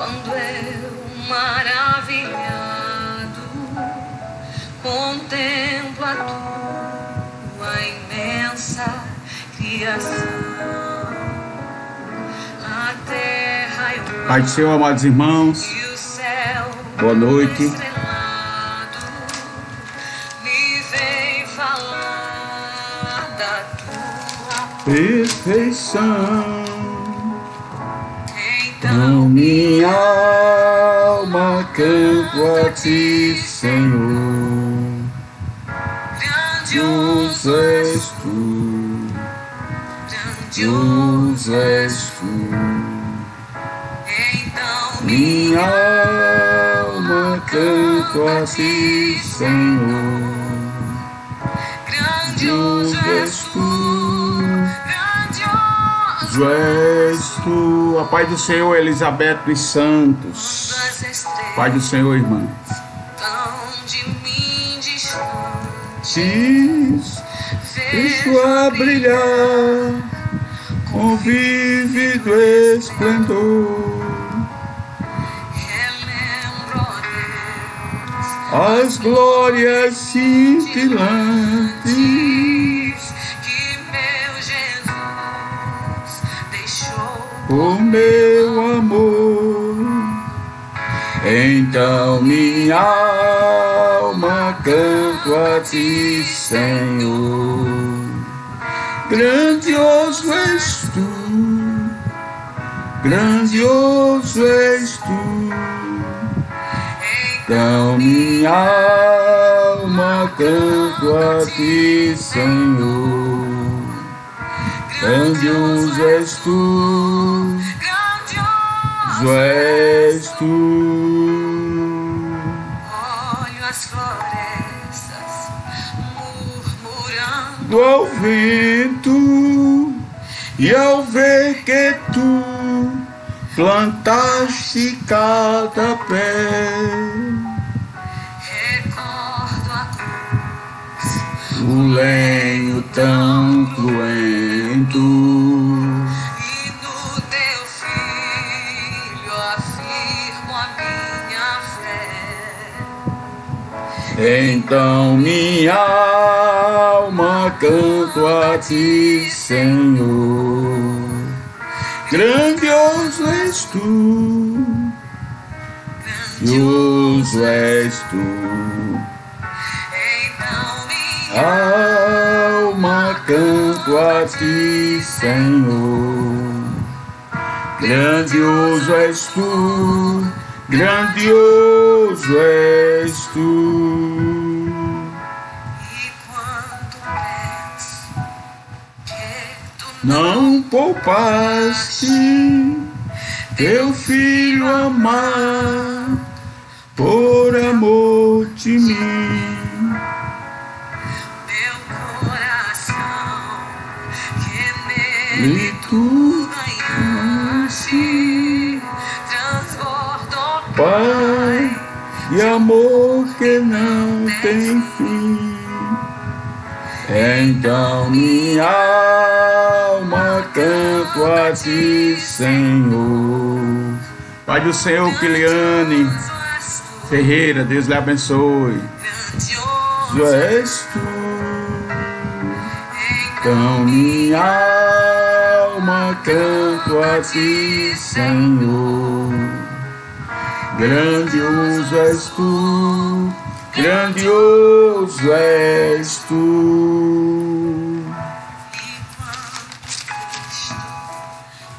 Quando eu, maravilhado, contemplo a tua imensa criação, a terra e o mar, Pai do Senhor, amados irmãos, e o céu boa noite. estrelado, me vem falar da tua Perfeição. então Minha alma canto a ti, Senhor. grandioso Grandioso és tu, grandioso és tu. então Minha alma canto a ti, Senhor. grandioso és tu, grandioso És tu. A paz do Senhor, Elizabeth dos Santos. as estrelas Pai do Senhor, irmãs. tão de mim distante, Diz, deixo a brilhar com vívido esplendor relembro, ó Deus, as glórias cintilantes que meu Jesus deixou. por meu amor. Então minha alma canto a ti, Senhor. Grandioso és tu, grandioso és tu. Então minha alma canto a ti, Senhor. Grandioso és tu, Grandioso és tu. olho as florestas murmurando, Ao vento e ao ver que tu plantaste cada pé, recordo a cruz, o lenho tão cruento, e no teu filho afirmo a minha fé. então minha alma canto a ti, Senhor. Grandioso és tu, grandioso és tu. Então minha Alma canto a ti, Senhor. Grandioso és tu, grandioso és tu. e quando penso que tu Não poupaste teu filho amar por amor de mim. meu coração que E nele tu, ganhaste, transborda, ó Pai, de amor que não tem fim. Então minha alma canto a ti, Senhor. Pai do Senhor, Kiliane Ferreira, Deus lhe abençoe. grandioso Tu és tu. Então minha alma canto a ti, Senhor. Grandioso és tu, grandioso és tu.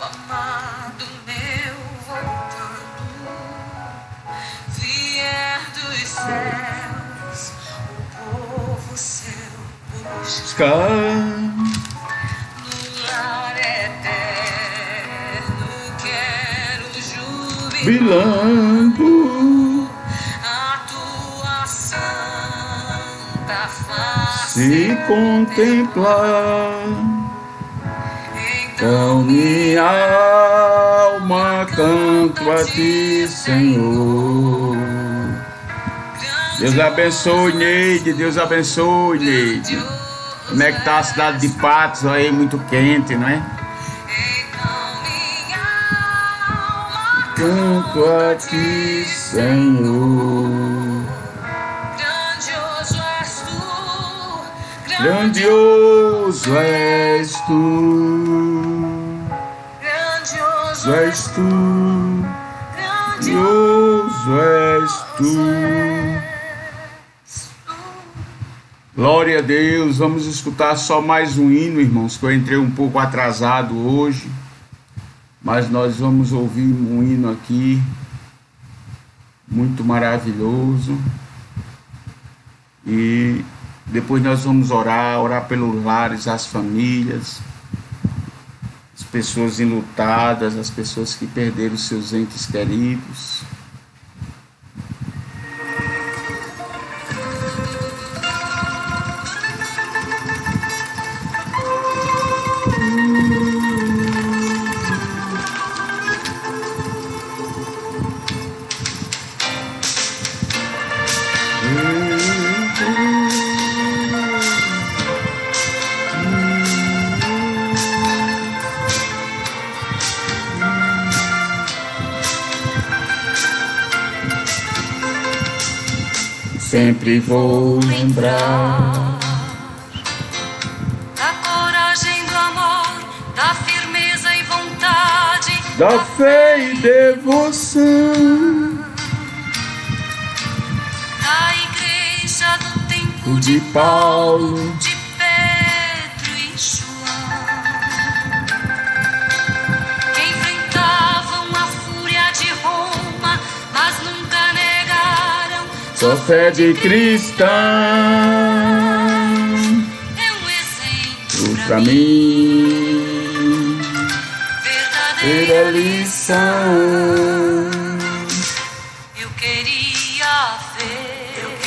o amado meu voltando, vier dos céus, o povo seu busca no lar eterno. Quero jubilar Bilando a tua santa face, se contemplar. Então minha alma canto a ti, Senhor. Deus abençoe, Neide. Deus abençoe, Neide. Como é que tá a cidade de Patos aí? Muito quente, não é? canto a ti, Senhor. Grandioso és tu, Grandioso és tu, grandioso és tu, grandioso és tu. Glória a Deus. Vamos escutar só mais um hino, irmãos, que eu entrei um pouco atrasado hoje, mas nós vamos ouvir um hino aqui muito maravilhoso e depois nós vamos orar pelos lares, as famílias, as pessoas enlutadas, as pessoas que perderam seus entes queridos. Sempre vou lembrar da coragem, do amor, da firmeza e vontade, da fé e devoção, da igreja do tempo de Paulo, de Pedro e João, que enfrentavam a fúria de Roma, mas nunca negaram sua fé de cristão. É um exemplo Pra mim, verdadeira lição. Eu queria ver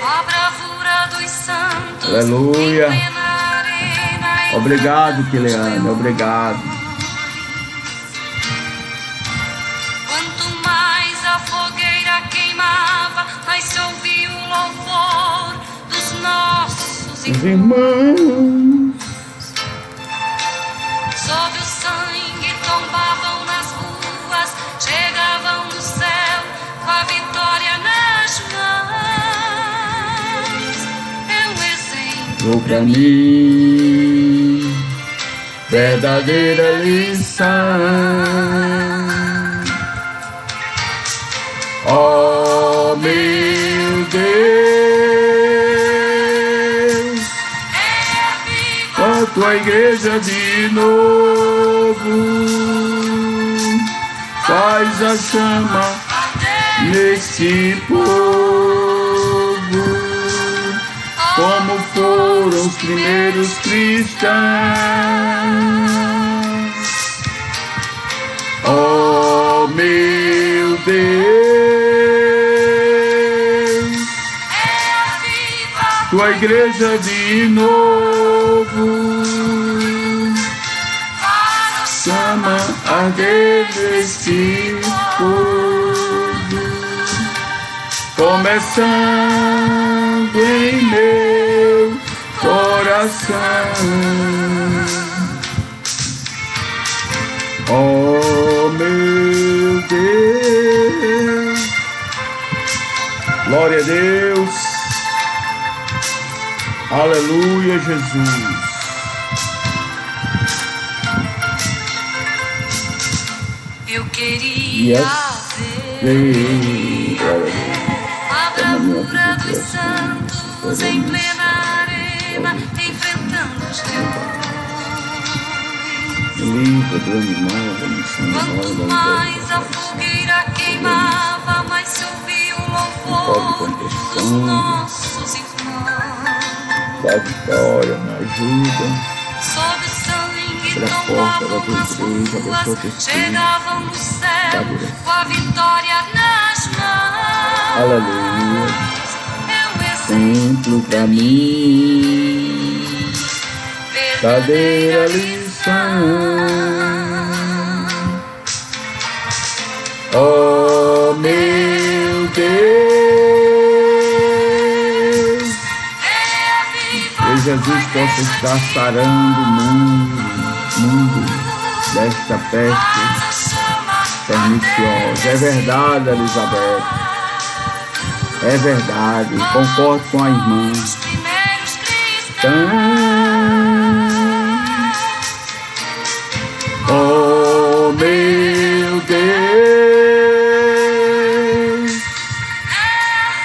a bravura dos santos. Aleluia. Em plena arena, Obrigado, Kiliane, obrigado. Quanto mais a fogueira queimava, mais se ouvia o louvor dos nossos Irmãos, sob o sangue tombavam nas ruas, chegavam no céu com a vitória nas mãos. É um exemplo pra mim, verdadeira lição. Oh, meu Deus, a tua igreja de novo, faz a chama nesse povo, como foram os primeiros cristãos. Oh, meu Deus, tua igreja de novo, chama arder nesse povo, começando em meu coração. Oh, meu Deus, glória a Deus, aleluia, Jesus. Eu queria Ver a bravura dos santos em plena arena, enfrentando os leões. livre do animal, da missão Quanto mais a fogueira queimava, mais se ouvia o louvor dos nossos irmãos. da vitória, me ajuda. Sob o sangue Pela força da tombavam tua nas igreja, abençoa ruas, teu filho. chegavam no céu com a vitória nas mãos. Aleluia. É um exemplo Exemplo pra mim, verdadeira lição. Oh, meu Deus, que Jesus possa estar sarando o mundo desta peste perniciosa. É verdade, Elizabeth. É verdade. Concordo com a irmã. Os primeiros Oh, meu Deus,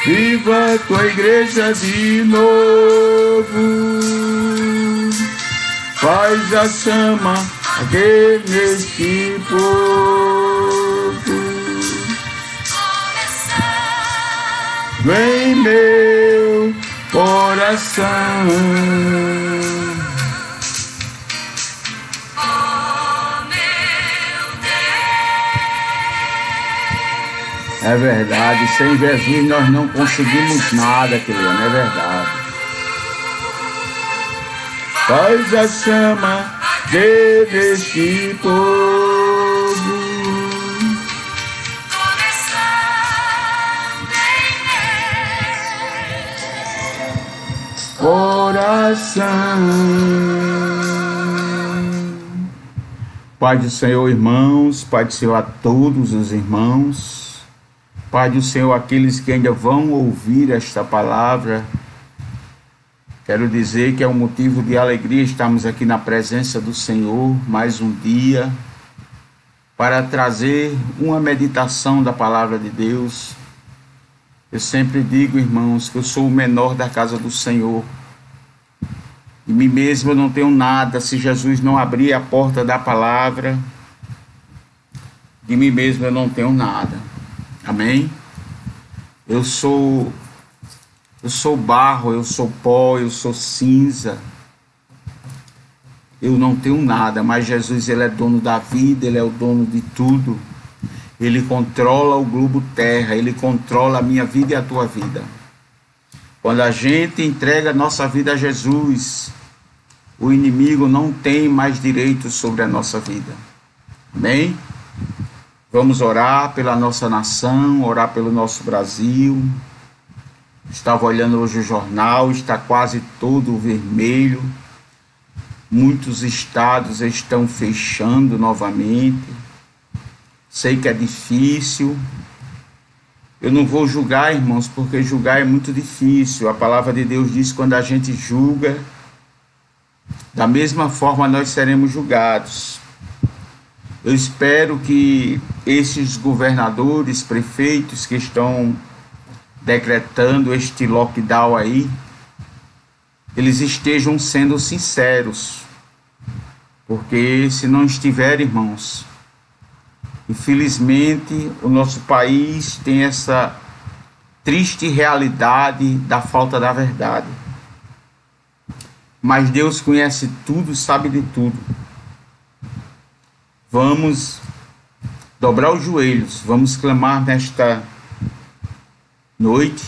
viva a tua igreja de novo, faz a chama arder neste povo, vem meu coração. É verdade, sem Jesus nós não conseguimos nada, querido, é verdade. Faz a chama deste povo, coração. Pai do Senhor, irmãos, Pai do Senhor a todos os irmãos, Pai do Senhor, aqueles que ainda vão ouvir esta palavra, quero dizer que é um motivo de alegria estarmos aqui na presença do Senhor, mais um dia, para trazer uma meditação da palavra de Deus. Eu sempre digo, irmãos, que eu sou o menor da casa do Senhor. De mim mesmo eu não tenho nada, se Jesus não abrir a porta da palavra, de mim mesmo eu não tenho nada. Amém? Eu sou barro, eu sou pó, eu sou cinza. Eu não tenho nada, mas Jesus, ele é dono da vida, ele é o dono de tudo. Ele controla o globo terra, ele controla a minha vida e a tua vida. Quando a gente entrega a nossa vida a Jesus, o inimigo não tem mais direito sobre a nossa vida. Amém? Vamos orar pela nossa nação, orar pelo nosso Brasil. Estava olhando hoje o jornal, está quase todo vermelho. Muitos estados estão fechando novamente. Sei que é difícil. Eu não vou julgar, irmãos, porque julgar é muito difícil. A palavra de Deus diz que quando a gente julga, da mesma forma nós seremos julgados. Eu espero que esses governadores, prefeitos que estão decretando este lockdown aí, eles estejam sendo sinceros. Porque se não estiver, irmãos, infelizmente o nosso país tem essa triste realidade da falta da verdade. Mas Deus conhece tudo, sabe de tudo. Vamos dobrar os joelhos, vamos clamar nesta noite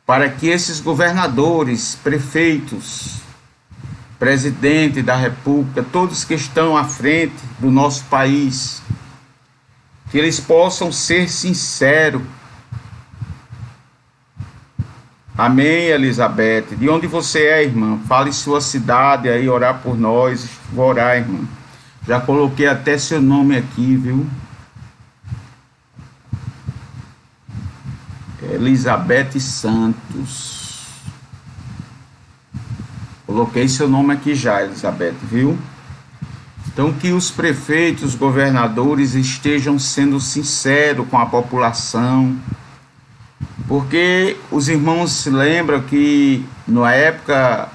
para que esses governadores, prefeitos, presidente da República, todos que estão à frente do nosso país, que eles possam ser sinceros. Amém, Elizabeth? De onde você é, irmã? Fale sua cidade aí, orar por nós. Vou orar, irmã. Já coloquei até seu nome aqui, viu? Elizabeth Santos. Coloquei seu nome aqui já, Elizabeth, viu? Então, que os prefeitos, os governadores estejam sendo sinceros com a população. Porque os irmãos se lembram que na época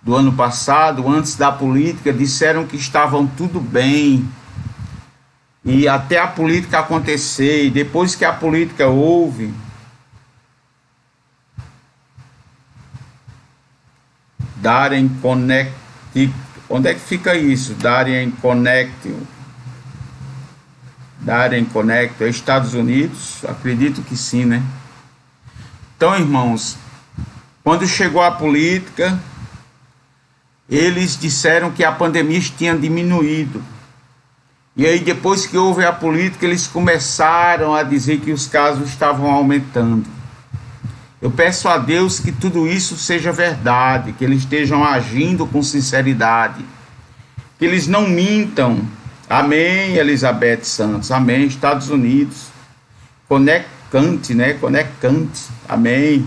do ano passado, antes da política, disseram que estavam tudo bem. E até a política acontecer, e depois que a política houve, Darien Connect, onde é que fica isso? Darien Connect, é Estados Unidos? Acredito que sim, né? Então, irmãos, quando chegou a política, eles disseram que a pandemia tinha diminuído. E aí, depois que houve a política, eles começaram a dizer que os casos estavam aumentando. Eu peço a Deus que tudo isso seja verdade, que eles estejam agindo com sinceridade, que eles não mintam, Amém, Elizabeth Santos. Amém, Estados Unidos. Conectante, né? Conectante. Amém.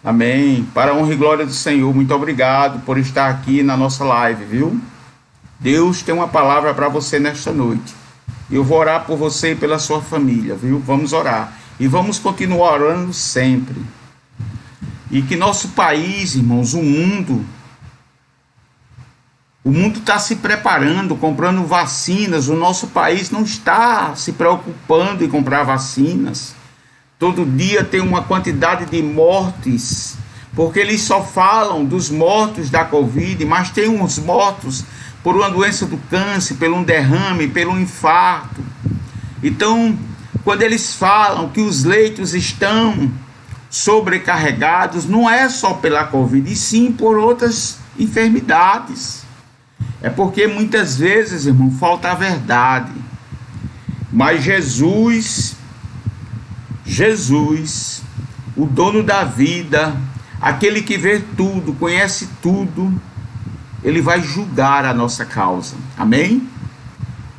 Amém. Para a honra e glória do Senhor, muito obrigado por estar aqui na nossa live, viu? Deus tem uma palavra para você nesta noite. Eu vou orar por você e pela sua família, viu? Vamos orar. E vamos continuar orando sempre. E que nosso país, irmãos, o mundo está se preparando, comprando vacinas. O nosso país não está se preocupando em comprar vacinas. Todo dia tem uma quantidade de mortes, porque eles só falam dos mortos da Covid, mas tem uns mortos por uma doença do câncer, pelo um derrame, pelo infarto. Então, quando eles falam que os leitos estão sobrecarregados, não é só pela Covid, e sim por outras enfermidades. É porque muitas vezes, irmão, falta a verdade. Mas Jesus, o dono da vida, aquele que vê tudo, conhece tudo, ele vai julgar a nossa causa. Amém?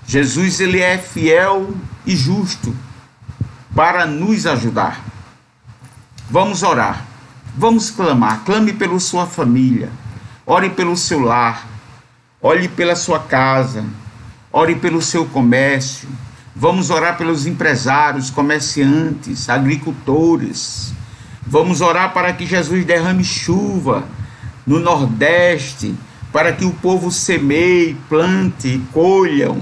Jesus, ele é fiel e justo para nos ajudar. Vamos orar, vamos clamar. Clame pela sua família, ore pelo seu lar, ore pela sua casa, ore pelo seu comércio. Vamos orar pelos empresários, comerciantes, agricultores. Vamos orar para que Jesus derrame chuva no Nordeste, para que o povo semeie, plante e colham.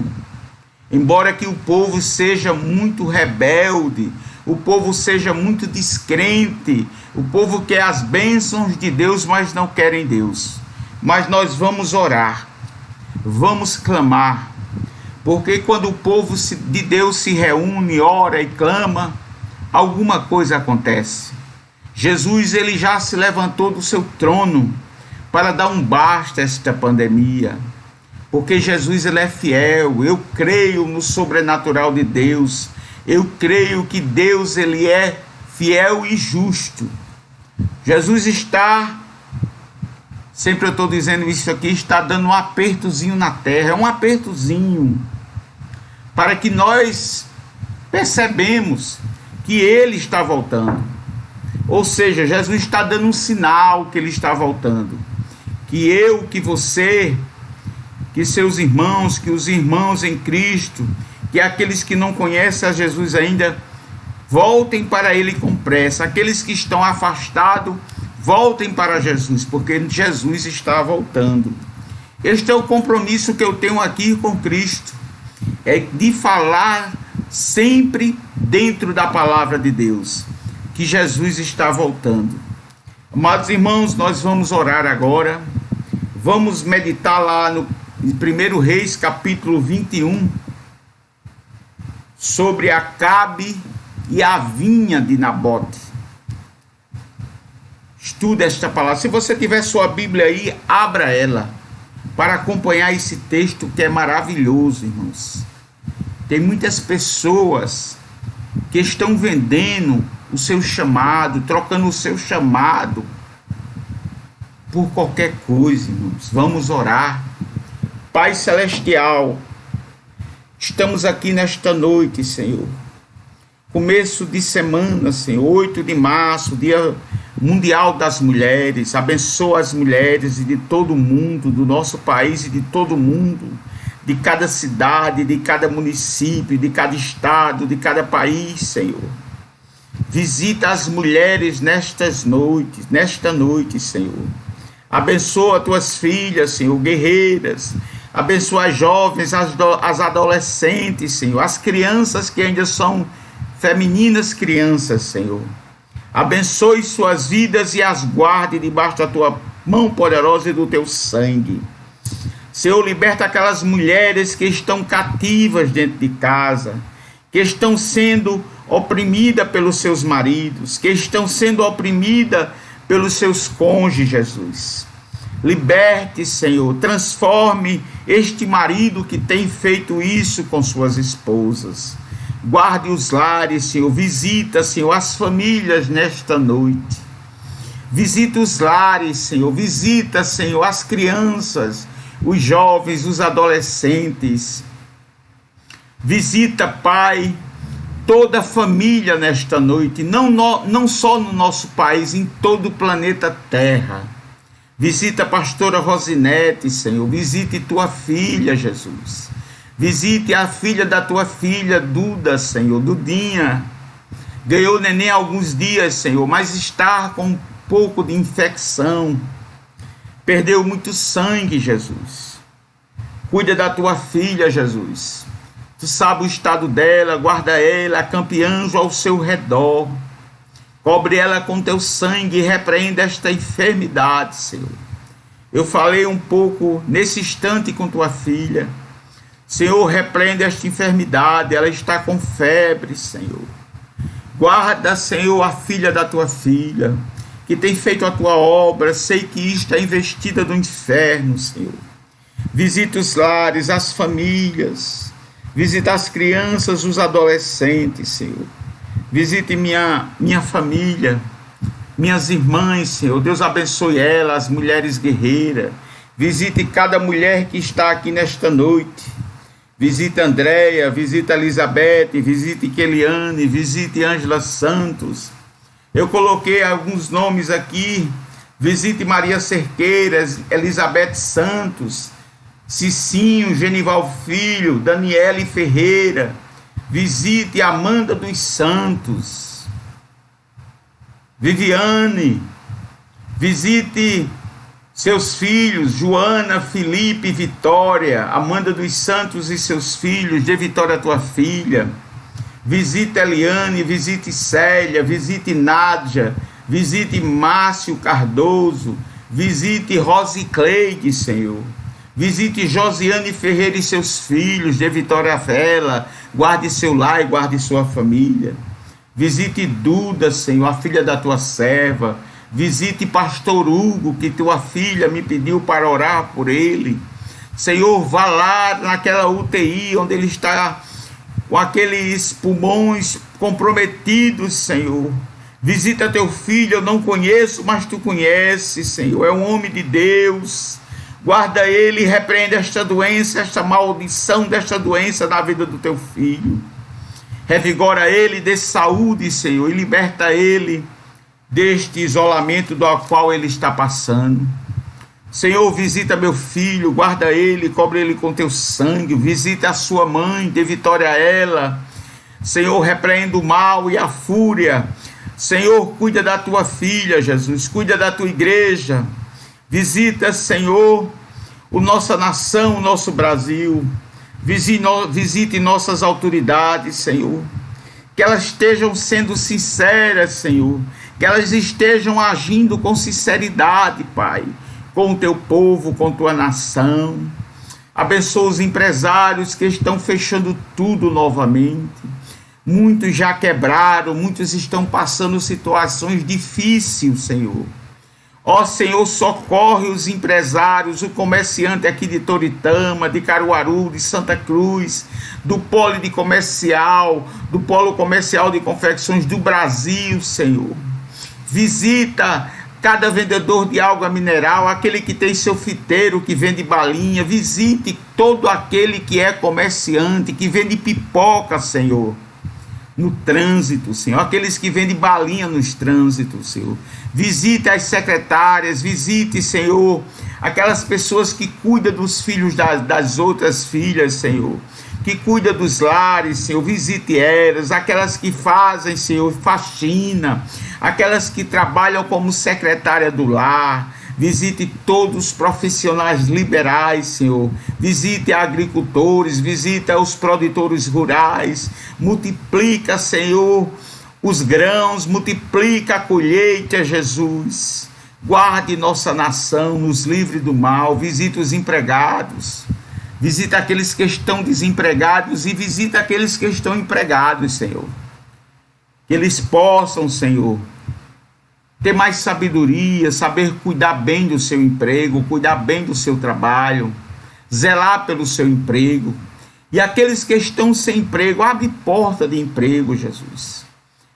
Embora que o povo seja muito rebelde, o povo seja muito descrente, o povo quer as bênçãos de Deus, mas não querem Deus. Mas nós vamos orar, vamos clamar, porque quando o povo de Deus se reúne, ora e clama, alguma coisa acontece. Jesus, ele já se levantou do seu trono para dar um basta a esta pandemia, porque Jesus, ele é fiel. Eu creio no sobrenatural de Deus, eu creio que Deus, ele é fiel e justo. Jesus está, sempre eu estou dizendo isso aqui, está dando um apertozinho na terra, é um apertozinho, para que nós percebemos que ele está voltando. Ou seja, Jesus está dando um sinal que ele está voltando. Que eu, que você, que seus irmãos, que os irmãos em Cristo, que aqueles que não conhecem a Jesus ainda, voltem para ele com pressa. Aqueles que estão afastados, voltem para Jesus, porque Jesus está voltando. Este é o compromisso que eu tenho aqui com Cristo. É de falar sempre dentro da palavra de Deus, que Jesus está voltando. Amados irmãos, nós vamos orar agora, vamos meditar lá no 1 Reis, capítulo 21, sobre Acabe e a vinha de Nabote. Estuda esta palavra. Se você tiver sua Bíblia aí, abra ela, para acompanhar esse texto que é maravilhoso, irmãos. Tem muitas pessoas que estão vendendo o seu chamado, trocando o seu chamado por qualquer coisa, irmãos. Vamos orar. Pai Celestial, estamos aqui nesta noite, Senhor. Começo de semana, Senhor, 8 de março, Dia Mundial das Mulheres. Abençoa as mulheres de todo mundo, do nosso país e de todo mundo, de cada cidade, de cada município, de cada estado, de cada país, Senhor. Visita as mulheres nesta noite, Senhor. Abençoa tuas filhas, Senhor, guerreiras. Abençoa as jovens, as adolescentes, Senhor. As crianças que ainda são femininas crianças, Senhor. Abençoe suas vidas e as guarde debaixo da tua mão poderosa e do teu sangue. Senhor, liberta aquelas mulheres que estão cativas dentro de casa, que estão sendo oprimidas pelos seus maridos, que estão sendo oprimidas pelos seus cônjuges, Jesus. Liberte, Senhor, transforme este marido que tem feito isso com suas esposas. Guarde os lares, Senhor. Visita, Senhor, as famílias nesta noite. Visita os lares, Senhor. Visita, Senhor, as crianças, os jovens, os adolescentes. Visita, Pai, toda a família nesta noite, não só no nosso país, em todo o planeta Terra. Visita a pastora Rosinete, Senhor. Visite tua filha, Jesus. Visite a filha da tua filha, Duda, Senhor. Dudinha. Ganhou neném há alguns dias, Senhor, mas está com um pouco de infecção. Perdeu muito sangue, Jesus. Cuida da tua filha, Jesus. Tu sabe o estado dela, guarda ela, acampe anjo ao seu redor. Cobre ela com teu sangue e repreenda esta enfermidade, Senhor. Eu falei um pouco nesse instante com tua filha. Senhor, repreenda esta enfermidade, ela está com febre, Senhor. Guarda, Senhor, a filha da tua filha, que tem feito a tua obra. Sei que está investida do inferno, Senhor. Visita os lares, as famílias. Visita as crianças, os adolescentes, Senhor. Visite minha família, minhas irmãs, Senhor. Deus abençoe elas, as mulheres guerreiras. Visite cada mulher que está aqui nesta noite. Visite Andréia, visite Elizabeth, visite Keliane, visite Ângela Santos. Eu coloquei alguns nomes aqui. Visite Maria Cerqueira, Elizabeth Santos, Cicinho, Genival Filho, Daniele Ferreira. Visite Amanda dos Santos, Viviane. Visite seus filhos, Joana, Felipe e Vitória. Amanda dos Santos e seus filhos, dê vitória à tua filha. Visite Eliane, visite Célia, visite Nádia, visite Márcio Cardoso, visite Rosicleide, Senhor. Visite Josiane Ferreira e seus filhos, dê vitória a ela, guarde seu lar e guarde sua família. Visite Duda, Senhor, a filha da tua serva. Visite Pastor Hugo, que tua filha me pediu para orar por ele. Senhor, vá lá naquela UTI onde ele está com aqueles pulmões comprometidos, Senhor. Visita teu filho, eu não conheço, mas tu conheces, Senhor. É um homem de Deus. Guarda ele e repreende esta doença, esta maldição desta doença na vida do teu filho. Revigora ele, dê saúde, Senhor, e liberta ele deste isolamento do qual ele está passando. Senhor, visita meu filho, guarda ele, cobre ele com teu sangue. Visita a sua mãe, dê vitória a ela. Senhor, repreenda o mal e a fúria. Senhor, cuida da tua filha, Jesus, cuida da tua igreja. Visita, Senhor, a nossa nação, o nosso Brasil. Visite nossas autoridades, Senhor. Que elas estejam sendo sinceras, Senhor. Que elas estejam agindo com sinceridade, Pai, com o teu povo, com tua nação. Abençoa os empresários que estão fechando tudo novamente. Muitos já quebraram, muitos estão passando situações difíceis, Senhor. Ó Senhor, socorre os empresários, o comerciante aqui de Toritama, de Caruaru, de Santa Cruz, do polo comercial de confecções do Brasil, Senhor. Visita cada vendedor de água mineral, aquele que tem seu fiteiro, que vende balinha. Visite todo aquele que é comerciante, que vende pipoca, Senhor, no trânsito, Senhor, aqueles que vendem balinha nos trânsitos, Senhor. Visite as secretárias, visite, Senhor, aquelas pessoas que cuidam dos filhos das outras filhas, Senhor, que cuidam dos lares, Senhor. Visite elas, aquelas que fazem, Senhor, faxina, aquelas que trabalham como secretária do lar. Visite todos os profissionais liberais, Senhor. Visite agricultores, visita os produtores rurais. Multiplica, Senhor, os grãos, multiplica a colheita, Jesus. Guarde nossa nação, nos livre do mal. Visite os empregados. Visita aqueles que estão desempregados e visita aqueles que estão empregados, Senhor. Que eles possam, Senhor, ter mais sabedoria, saber cuidar bem do seu emprego, cuidar bem do seu trabalho, zelar pelo seu emprego. E aqueles que estão sem emprego, abre porta de emprego, Jesus.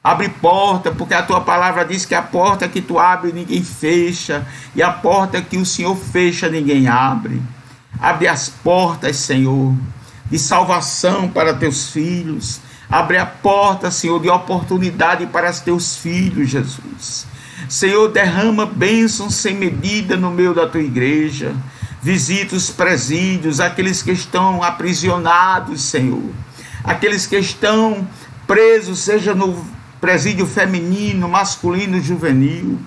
Abre porta, porque a tua palavra diz que a porta que tu abre, ninguém fecha, e a porta que o Senhor fecha, ninguém abre. Abre as portas, Senhor. de salvação para teus filhos. Abre a porta, Senhor, de oportunidade para os teus filhos, Jesus. Senhor, derrama bênçãos sem medida no meio da tua igreja. Visita os presídios, aqueles que estão aprisionados, Senhor. Aqueles que estão presos, seja no presídio feminino, masculino, juvenil.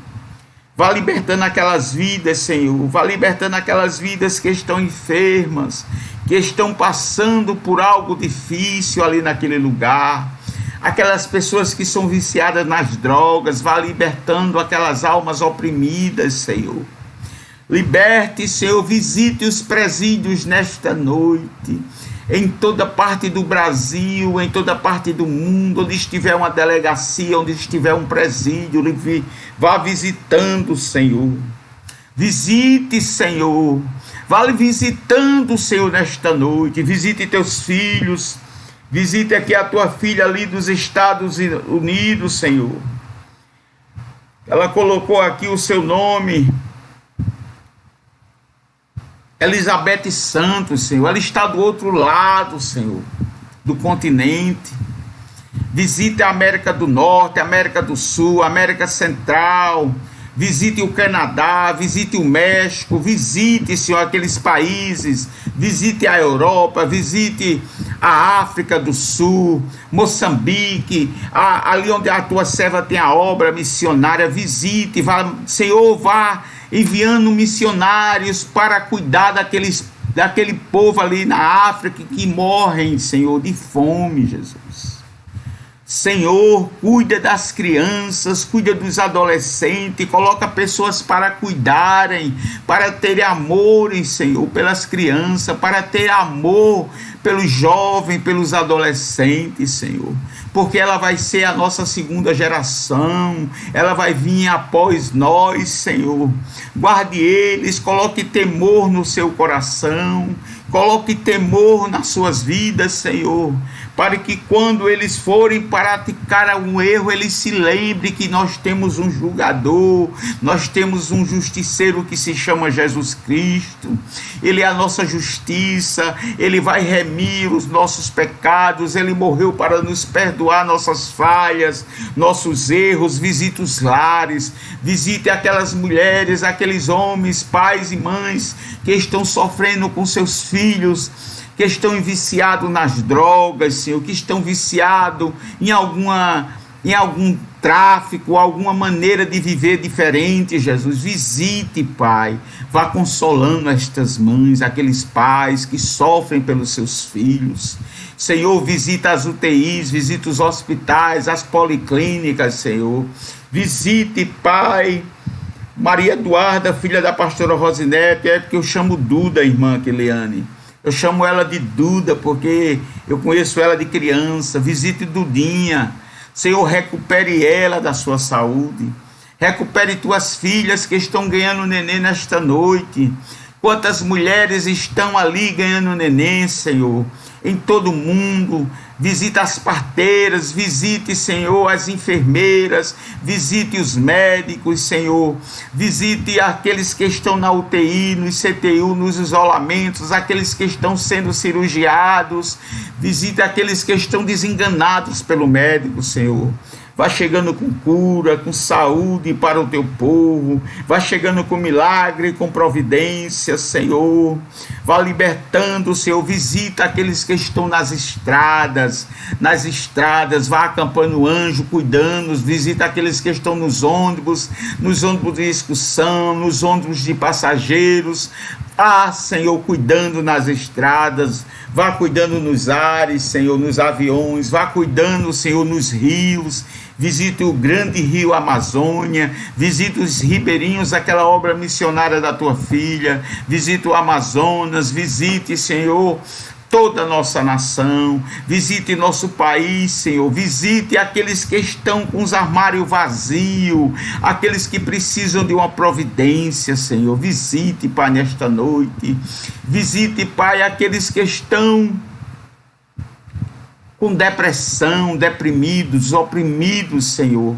Vá libertando aquelas vidas, Senhor. Vá libertando aquelas vidas que estão enfermas, que estão passando por algo difícil ali naquele lugar. Aquelas pessoas que são viciadas nas drogas, vá libertando aquelas almas oprimidas, Senhor. Liberte, Senhor, visite os presídios nesta noite, em toda parte do Brasil, em toda parte do mundo, onde estiver uma delegacia, onde estiver um presídio, vá visitando, Senhor. Visite, Senhor. Vá visitando, Senhor, nesta noite. Visite teus filhos. Visite aqui a tua filha ali dos Estados Unidos, Senhor. Ela colocou aqui o seu nome, Elizabeth Santos, Senhor. Ela está do outro lado, Senhor, do continente. Visite a América do Norte, a América do Sul, a América Central. Visite o Canadá, visite o México, visite, Senhor, aqueles países, visite a Europa, visite a África do Sul, Moçambique, ali onde a tua serva tem a obra missionária, visite, Senhor, vá enviando missionários para cuidar daquele povo ali na África que morrem, Senhor, de fome, Jesus. Senhor, cuida das crianças, cuida dos adolescentes, coloca pessoas para cuidarem, para terem amor, Senhor, pelas crianças, para ter amor pelos jovens, pelos adolescentes, Senhor, porque ela vai ser a nossa segunda geração, ela vai vir após nós, Senhor. Guarde eles, coloque temor no seu coração, coloque temor nas suas vidas, Senhor, para que quando eles forem praticar um erro, eles se lembrem que nós temos um julgador, nós temos um justiceiro que se chama Jesus Cristo. Ele é a nossa justiça, ele vai remir os nossos pecados, ele morreu para nos perdoar nossas falhas, nossos erros. Visite os lares, visite aquelas mulheres, aqueles homens, pais e mães que estão sofrendo com seus filhos, que estão viciados nas drogas, Senhor, que estão viciados em algum tráfico, alguma maneira de viver diferente, Jesus. Visite, Pai, vá consolando estas mães, aqueles pais que sofrem pelos seus filhos. Senhor, visita as UTIs, visita os hospitais, as policlínicas, Senhor. Visite, Pai, Maria Eduarda, filha da pastora Rosinete, é porque eu chamo Duda, irmã Keliane. Eu chamo ela de Duda porque eu conheço ela de criança. Visite Dudinha. Senhor, recupere ela da sua saúde. Recupere tuas filhas que estão ganhando neném nesta noite. Quantas mulheres estão ali ganhando neném, Senhor, em todo o mundo. Visite as parteiras, visite, Senhor, as enfermeiras, visite os médicos, Senhor, visite aqueles que estão na UTI, no CTU, nos isolamentos, aqueles que estão sendo cirurgiados, visite aqueles que estão desenganados pelo médico, Senhor. Vai chegando com cura, com saúde para o teu povo. Vai chegando com milagre, com providência, Senhor. Vai libertando, Senhor. Visita aqueles que estão nas estradas. Vai acampando anjo, cuidando. Visita aqueles que estão nos ônibus de excursão, nos ônibus de passageiros. Senhor, cuidando nas estradas, vá cuidando nos ares, Senhor, nos aviões, vá cuidando, Senhor, nos rios. Visite o grande rio Amazônia, visite os ribeirinhos, aquela obra missionária da tua filha, visite o Amazonas, visite, Senhor, toda a nossa nação, visite nosso país, Senhor, visite aqueles que estão com os armários vazios, aqueles que precisam de uma providência, Senhor. Visite, Pai, nesta noite. Visite, Pai, aqueles que estão com depressão, deprimidos, oprimidos, Senhor,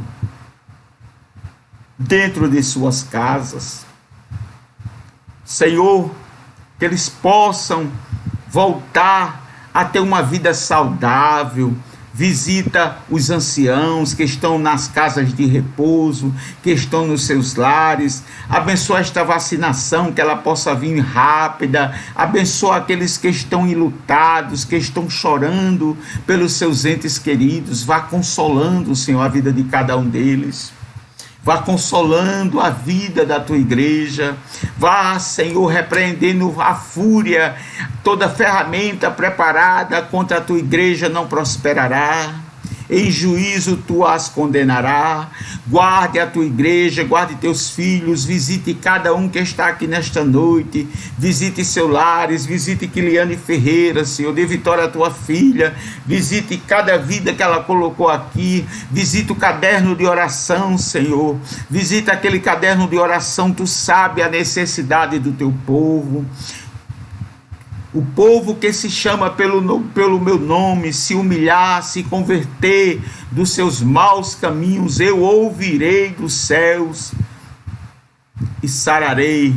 dentro de suas casas. Senhor, que eles possam voltar a ter uma vida saudável. Visita os anciãos que estão nas casas de repouso, que estão nos seus lares. Abençoa esta vacinação, que ela possa vir rápida. Abençoa aqueles que estão enlutados, que estão chorando pelos seus entes queridos. Vá consolando, Senhor, a vida de cada um deles. Vá consolando a vida da tua igreja. Vá, Senhor, repreendendo a fúria. Toda ferramenta preparada contra a tua igreja não prosperará. Em juízo tu as condenarás. Guarde a tua igreja, guarde teus filhos, visite cada um que está aqui nesta noite, visite seus lares, visite Quiliane Ferreira, Senhor, dê vitória à tua filha, visite cada vida que ela colocou aqui, visite o caderno de oração, Senhor, visita aquele caderno de oração, tu sabe a necessidade do teu povo. O povo que se chama pelo meu nome, se humilhar, se converter dos seus maus caminhos, eu ouvirei dos céus e sararei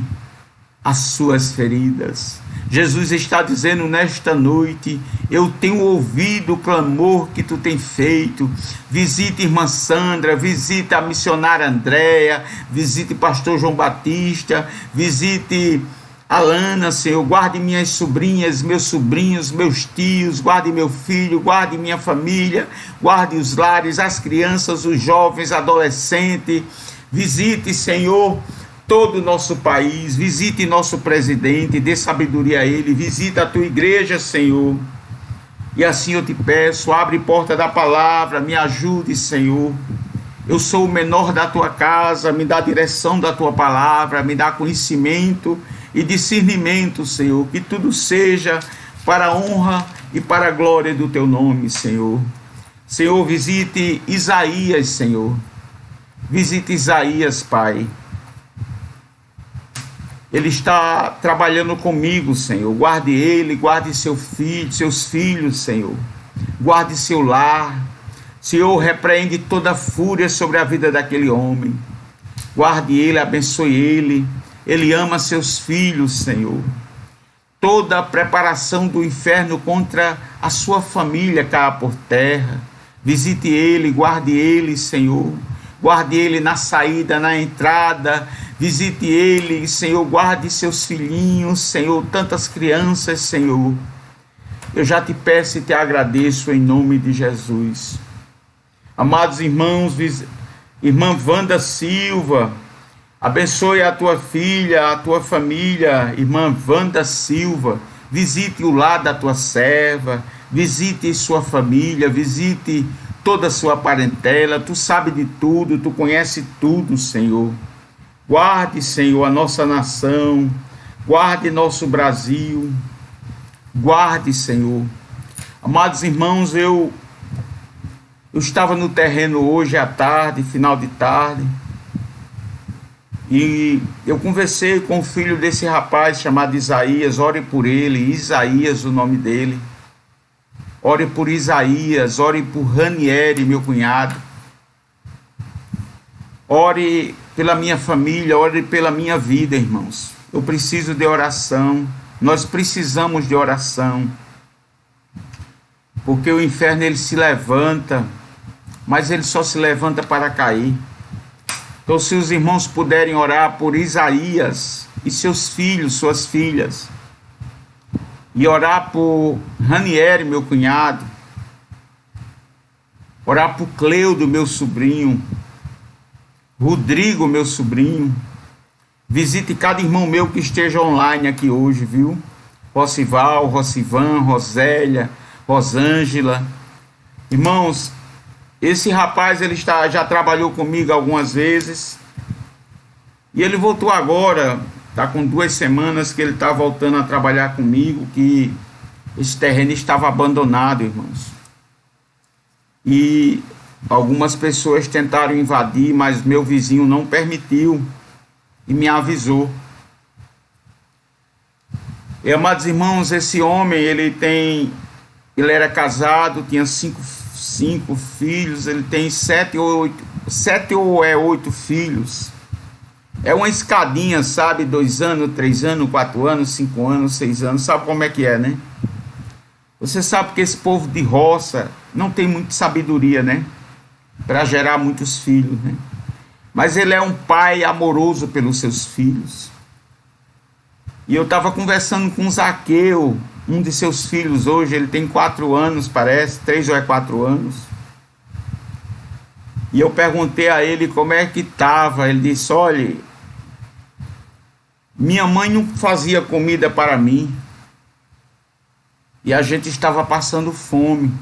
as suas feridas. Jesus está dizendo nesta noite, eu tenho ouvido o clamor que tu tem feito. Visite irmã Sandra, visite a missionária Andréia, visite pastor João Batista, visite Alana, Senhor, guarde minhas sobrinhas, meus sobrinhos, meus tios, guarde meu filho, guarde minha família, guarde os lares, as crianças, os jovens, adolescentes. Visite, Senhor, todo o nosso país, visite nosso presidente, dê sabedoria a ele, visita a tua igreja, Senhor. E assim eu te peço, abre porta da palavra, me ajude, Senhor. Eu sou o menor da tua casa, me dá a direção da tua palavra, me dá conhecimento e discernimento, Senhor, que tudo seja para a honra e para a glória do teu nome, Senhor. Senhor, visite Isaías, Senhor. Visite Isaías, Pai. Ele está trabalhando comigo, Senhor. Guarde ele, guarde seus filhos, Senhor. Guarde seu lar. Senhor, repreende toda fúria sobre a vida daquele homem. Guarde ele, abençoe ele. Ele ama seus filhos, Senhor. Toda a preparação do inferno contra a sua família caia por terra. Visite ele, guarde ele, Senhor. Guarde ele na saída, na entrada. Visite ele, Senhor. Guarde seus filhinhos, Senhor. Tantas crianças, Senhor. Eu já te peço e te agradeço em nome de Jesus. Amados irmãos, irmã Wanda Silva, abençoe a tua filha, a tua família, irmã Wanda Silva. Visite o lar da tua serva, visite sua família, visite toda a sua parentela. Tu sabe de tudo, tu conhece tudo, Senhor. Guarde, Senhor, a nossa nação, guarde nosso Brasil, guarde, Senhor. Amados irmãos, eu estava no terreno hoje à tarde, final de tarde, e eu conversei com o filho desse rapaz chamado Isaías. Ore por ele, Isaías o nome dele. Ore por Isaías, ore por Ranieri, meu cunhado. Ore pela minha família, ore pela minha vida, irmãos. Eu preciso de oração, nós precisamos de oração. Porque o inferno ele se levanta, mas ele só se levanta para cair. Então, se os irmãos puderem orar por Isaías e seus filhos, suas filhas, e orar por Ranieri, meu cunhado, orar por Cleudo, meu sobrinho, Rodrigo, meu sobrinho, visite cada irmão meu que esteja online aqui hoje, viu? Rocival, Rocivan, Rosélia, Rosângela. Irmãos, esse rapaz ele já trabalhou comigo algumas vezes e ele voltou agora, está com 2 semanas que ele está voltando a trabalhar comigo, que esse terreno estava abandonado, irmãos. E algumas pessoas tentaram invadir, mas meu vizinho não permitiu e me avisou. E, amados irmãos, esse homem ele era casado, tinha cinco filhos, ele tem 7 ou 8 filhos. É uma escadinha, sabe? 2 anos, 3 anos, 4 anos, 5 anos, 6 anos, sabe como é que é, né? Você sabe que esse povo de roça não tem muita sabedoria, né? Para gerar muitos filhos, né? Mas ele é um pai amoroso pelos seus filhos. E eu estava conversando com Zaqueu, um de seus filhos hoje, ele tem 4 anos, parece, 3 ou 4 anos. E eu perguntei a ele como é que estava. Ele disse: olha, minha mãe não fazia comida para mim. E a gente estava passando fome.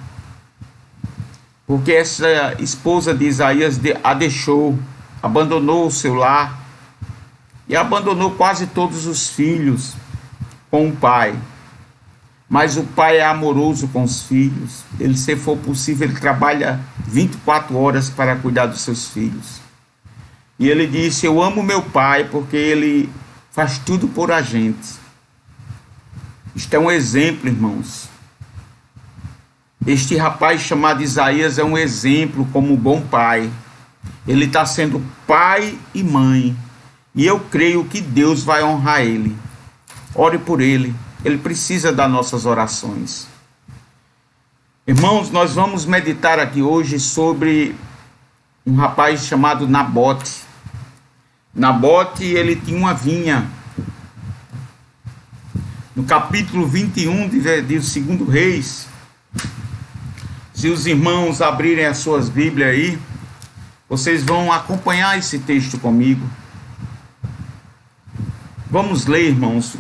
Porque essa esposa de Isaías a deixou, abandonou o seu lar. E abandonou quase todos os filhos com o pai. Mas o pai é amoroso com os filhos. Ele, se for possível, ele trabalha 24 horas para cuidar dos seus filhos. E ele disse: eu amo meu pai porque ele faz tudo por a gente. Isto é um exemplo, irmãos. Este rapaz chamado Isaías é um exemplo como um bom pai. Ele está sendo pai e mãe. E eu creio que Deus vai honrar ele. Ore por ele. Ele precisa das nossas orações. Irmãos, nós vamos meditar aqui hoje sobre um rapaz chamado Nabote. Nabote, ele tinha uma vinha. No capítulo 21 de 2 Reis, se os irmãos abrirem as suas Bíblias aí, vocês vão acompanhar esse texto comigo. Vamos ler, irmãos.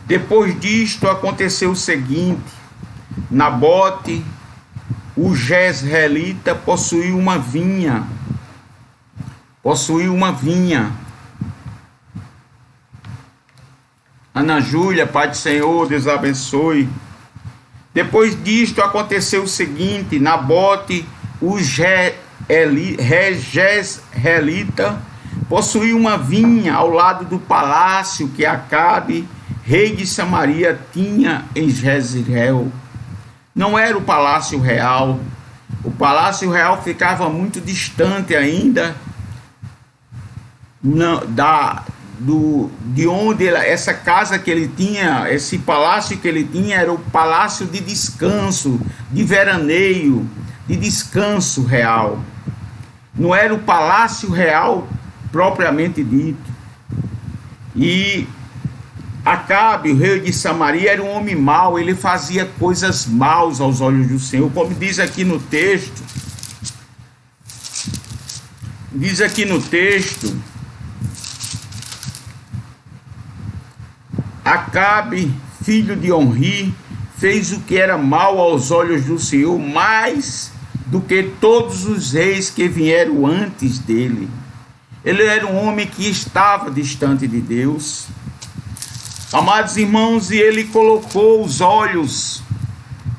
Depois disto aconteceu o seguinte: Nabote, o jezreelita, possuiu uma vinha. Ana Júlia, Pai do Senhor, Deus abençoe. Depois disto aconteceu o seguinte: Nabote, o jezreelita, possuía uma vinha ao lado do palácio que Acabe, rei de Samaria, tinha em Jezreel. Não era o palácio real. O palácio real ficava muito distante ainda de onde essa casa que ele tinha, esse palácio que ele tinha, era o palácio de descanso, de veraneio, de descanso real. Não era o palácio real propriamente dito. E Acabe, o rei de Samaria, era um homem mau. Ele fazia coisas maus aos olhos do Senhor, como diz aqui no texto. Acabe, filho de Onri, fez o que era mal aos olhos do Senhor, mais do que todos os reis que vieram antes dele. Ele era um homem que estava distante de Deus. Amados irmãos, e ele colocou os olhos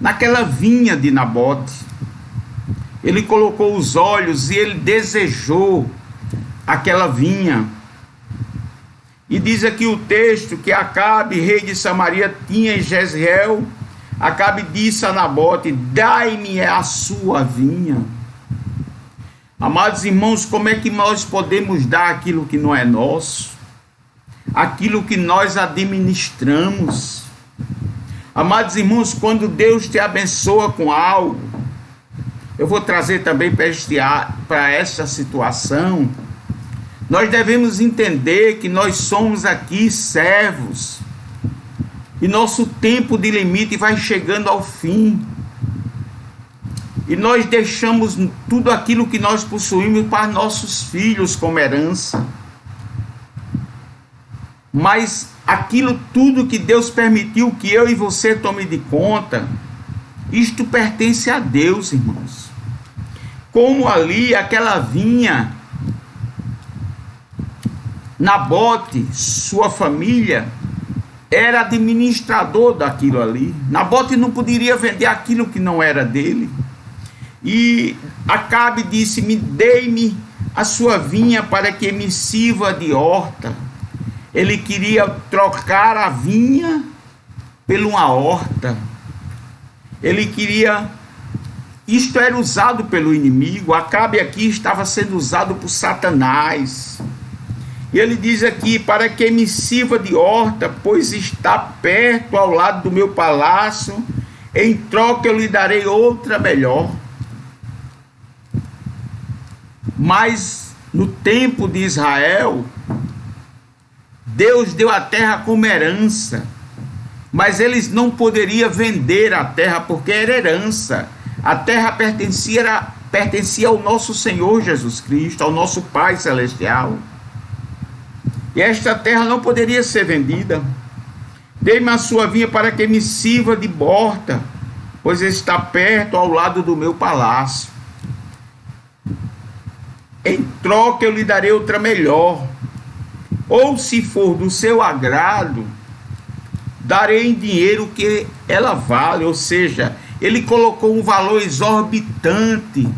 naquela vinha de Nabote. Ele colocou os olhos e ele desejou aquela vinha. E diz aqui o texto que Acabe, rei de Samaria, tinha em Jezreel. Acabe disse a Nabote: dai-me a sua vinha. Amados irmãos, como é que nós podemos dar aquilo que não é nosso? Aquilo que nós administramos? Amados irmãos, quando Deus te abençoa com algo, eu vou trazer também para esta situação, nós devemos entender que nós somos aqui servos, e nosso tempo de limite vai chegando ao fim, e nós deixamos tudo aquilo que nós possuímos para nossos filhos como herança. Mas aquilo tudo que Deus permitiu que eu e você tome de conta, isto pertence a Deus, irmãos. Como ali aquela vinha, Nabote, sua família, era administrador daquilo ali. Nabote não poderia vender aquilo que não era dele. E Acabe disse: dei-me a sua vinha para que me sirva de horta. Ele queria trocar a vinha por uma horta. Ele queria... Isto era usado pelo inimigo. Acabe aqui estava sendo usado por Satanás. E ele diz aqui: para que me sirva de horta, pois está perto ao lado do meu palácio, Em troca eu lhe darei outra melhor. Mas no tempo de Israel, Deus deu a terra como herança, mas eles não poderiam vender a terra porque era herança. A terra pertencia ao nosso Senhor Jesus Cristo, ao nosso Pai Celestial. E esta terra não poderia ser vendida. Dê-me a sua vinha para que me sirva de horta, pois está perto ao lado do meu palácio. Em troca eu lhe darei outra melhor. Ou se for do seu agrado, darei em dinheiro o que ela vale. Ou seja, ele colocou um valor exorbitante.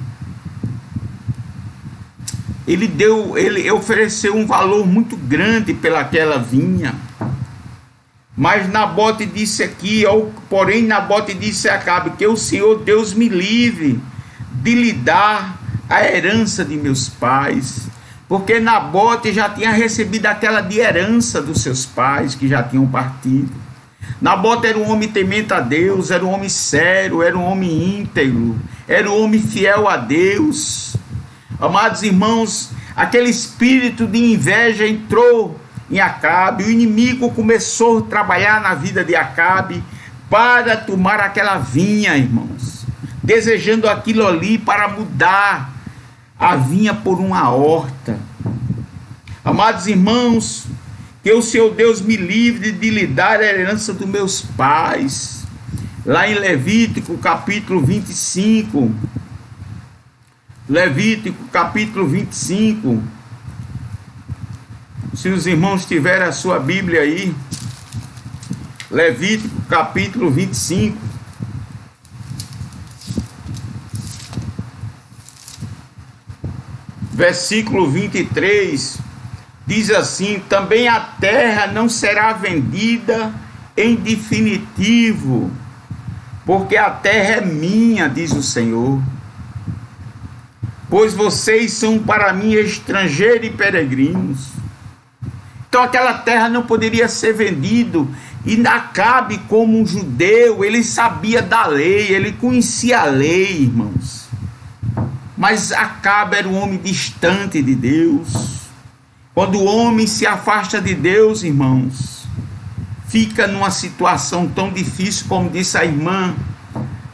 Ele ofereceu um valor muito grande pelaquela vinha. Mas Nabote disse aqui, porém Nabote disse a Acabe, que o Senhor Deus me livre de lhe dar a herança de meus pais, porque Nabote já tinha recebido aquela de herança dos seus pais que já tinham partido. Nabote era um homem temente a Deus, era um homem sério, era um homem íntegro, era um homem fiel a Deus. Amados irmãos, aquele espírito de inveja entrou em Acabe, o inimigo começou a trabalhar na vida de Acabe para tomar aquela vinha, irmãos, desejando aquilo ali para mudar a vinha por uma horta. Amados irmãos, que o Senhor Deus me livre de lhe dar a herança dos meus pais. Lá em Levítico capítulo 25, Levítico capítulo 25, se os irmãos tiverem a sua Bíblia aí, Levítico capítulo 25, versículo 23, diz assim: também a terra não será vendida em definitivo, porque a terra é minha, diz o Senhor, pois vocês são para mim estrangeiros e peregrinos. Então aquela terra não poderia ser vendida. E Acabe, como um judeu, ele sabia da lei, ele conhecia a lei, irmãos. Mas Acabe era um homem distante de Deus. Quando o homem se afasta de Deus, irmãos, fica numa situação tão difícil, como disse a irmã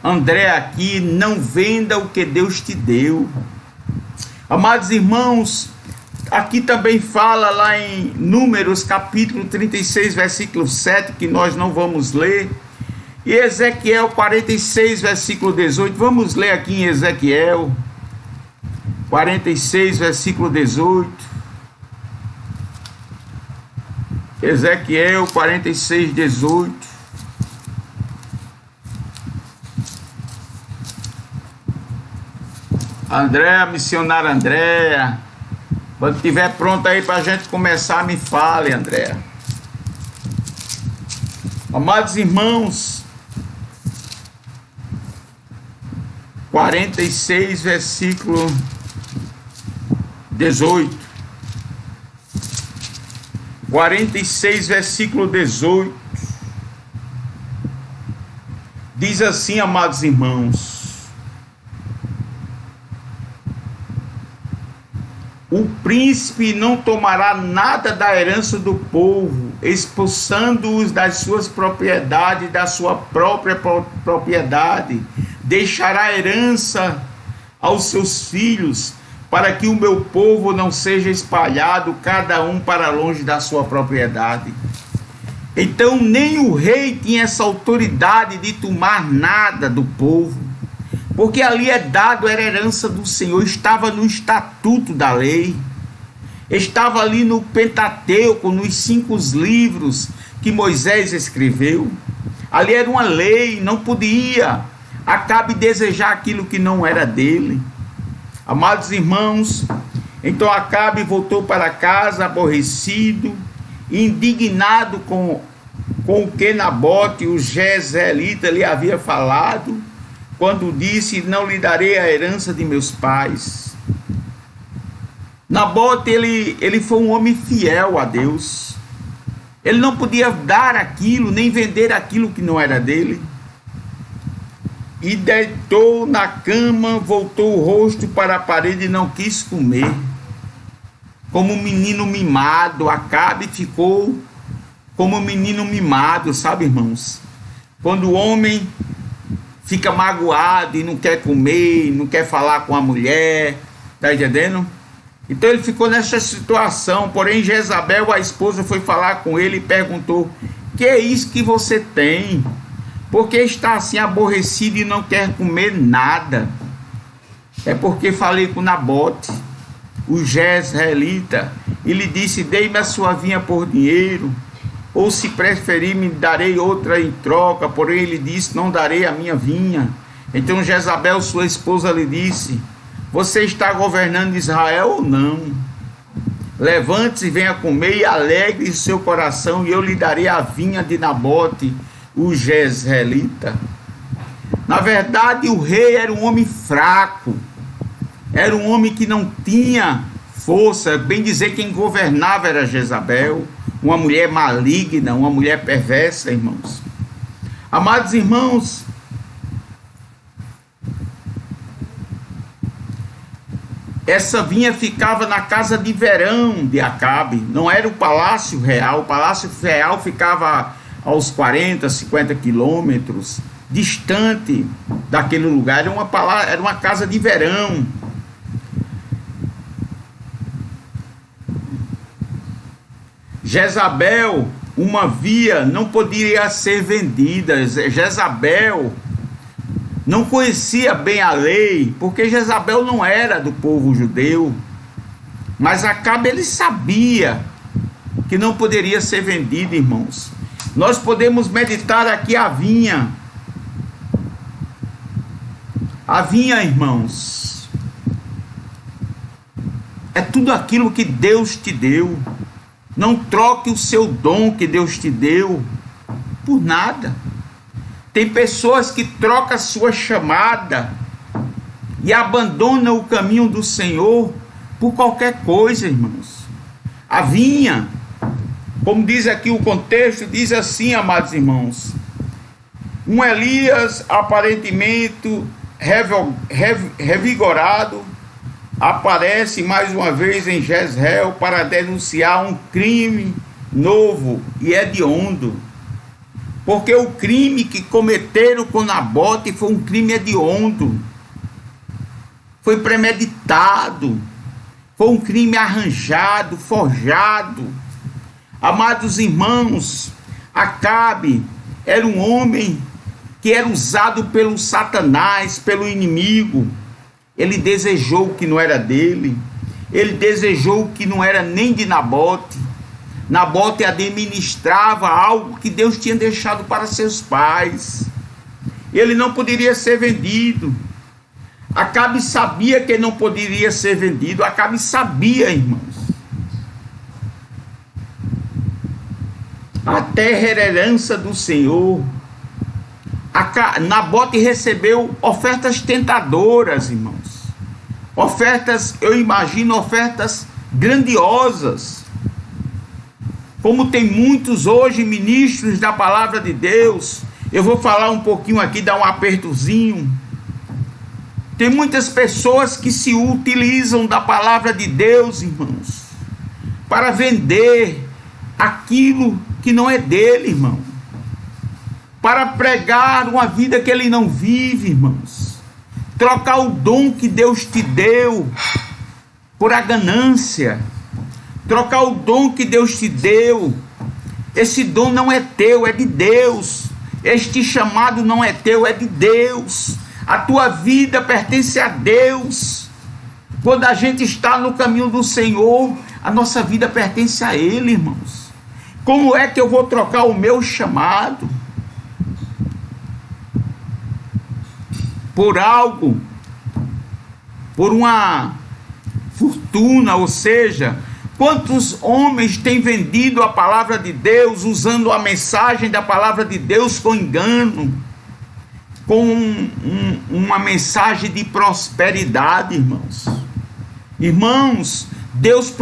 André aqui: não venda o que Deus te deu. Amados irmãos, aqui também fala lá em Números capítulo 36, versículo 7, que nós não vamos ler, e Ezequiel 46, versículo 18, vamos ler aqui em Ezequiel 46, versículo 18, Ezequiel 46, 18, Andréa, missionária Andréa, quando estiver pronto aí para a gente começar, me fale, Andréa. Amados irmãos, 46, versículo 18. 46, versículo 18. Diz assim, amados irmãos: o príncipe não tomará nada da herança do povo, expulsando-os das suas propriedades, da sua própria propriedade. Deixará herança aos seus filhos, para que o meu povo não seja espalhado, cada um para longe da sua propriedade. Então nem o rei tinha essa autoridade de tomar nada do povo, porque ali era herança do Senhor, estava no estatuto da lei, estava ali no Pentateuco, nos 5 livros que Moisés escreveu. Ali era uma lei, não podia Acabe desejar aquilo que não era dele. Amados irmãos, então Acabe voltou para casa aborrecido, indignado com o que Nabote, o jezreelita, lhe havia falado, quando disse: não lhe darei a herança de meus pais. Nabote, ele foi um homem fiel a Deus. Ele não podia dar aquilo, nem vender aquilo que não era dele. e deitou na cama, voltou o rosto para a parede e não quis comer. Como um menino mimado, Acabe ficou como um menino mimado, sabe, irmãos? Quando o homem fica magoado e não quer comer, não quer falar com a mulher, tá entendendo? Então ele ficou nessa situação, porém Jezabel, a esposa, foi falar com ele e perguntou: que é isso que você tem? Porque está assim aborrecido e não quer comer nada? É porque falei com Nabote, o jezreelita, e lhe disse: dei-me a sua vinha por dinheiro, ou se preferir me darei outra em troca. Porém ele disse: não darei a minha vinha. Então Jezabel, sua esposa, lhe disse: você está governando Israel ou não? Levante-se e venha comer e alegre o seu coração, e eu lhe darei a vinha de Nabote, o jezreelita. Na verdade, o rei era um homem fraco, era um homem que não tinha força. Bem dizer, quem governava era Jezabel, uma mulher maligna, uma mulher perversa, irmãos. Amados irmãos, essa vinha ficava na casa de verão de Acabe, não era o palácio real. O palácio real ficava aos 40, 50 quilômetros distante daquele lugar. Era uma casa de verão. Jezabel, uma via, não poderia ser vendida. Jezabel não conhecia bem a lei, porque Jezabel não era do povo judeu. Mas Acabe, ele sabia que não poderia ser vendido, irmãos. Nós podemos meditar aqui a vinha. A vinha, irmãos, é tudo aquilo que Deus te deu. Não troque o seu dom que Deus te deu por nada. Tem pessoas que trocam a sua chamada e abandonam o caminho do Senhor por qualquer coisa, irmãos. A vinha, como diz aqui o contexto, diz assim, amados irmãos: um Elias aparentemente revigorado aparece mais uma vez em Jezreel para denunciar um crime novo e hediondo. Porque o crime que cometeram com Nabote foi um crime hediondo, foi premeditado, foi um crime arranjado, forjado. Amados irmãos, Acabe era um homem que era usado pelo Satanás, pelo inimigo. Ele desejou o que não era dele, ele desejou o que não era nem de Nabote. Nabote administrava algo que Deus tinha deixado para seus pais. Ele não poderia ser vendido. Acabe sabia que ele não poderia ser vendido. Acabe sabia, irmãos. A terra era herança do Senhor. Nabote recebeu ofertas tentadoras, irmãos. Ofertas, eu imagino, ofertas grandiosas. Como tem muitos hoje ministros da palavra de Deus. Eu vou falar um pouquinho aqui, dar um apertozinho. Tem muitas pessoas que se utilizam da palavra de Deus, irmãos, para vender aquilo que não é dele, irmão. Para pregar uma vida que ele não vive, irmãos. Trocar o dom que Deus te deu por a ganância. Trocar o dom que Deus te deu. Esse dom não é teu, é de Deus. Este chamado não é teu, é de Deus. A tua vida pertence a Deus. Quando a gente está no caminho do Senhor, a nossa vida pertence a Ele, irmãos. Como é que eu vou trocar o meu chamado por algo, por uma fortuna? Ou seja, quantos homens têm vendido a palavra de Deus, usando a mensagem da palavra de Deus com engano, com uma mensagem de prosperidade, irmãos. Irmãos, Deus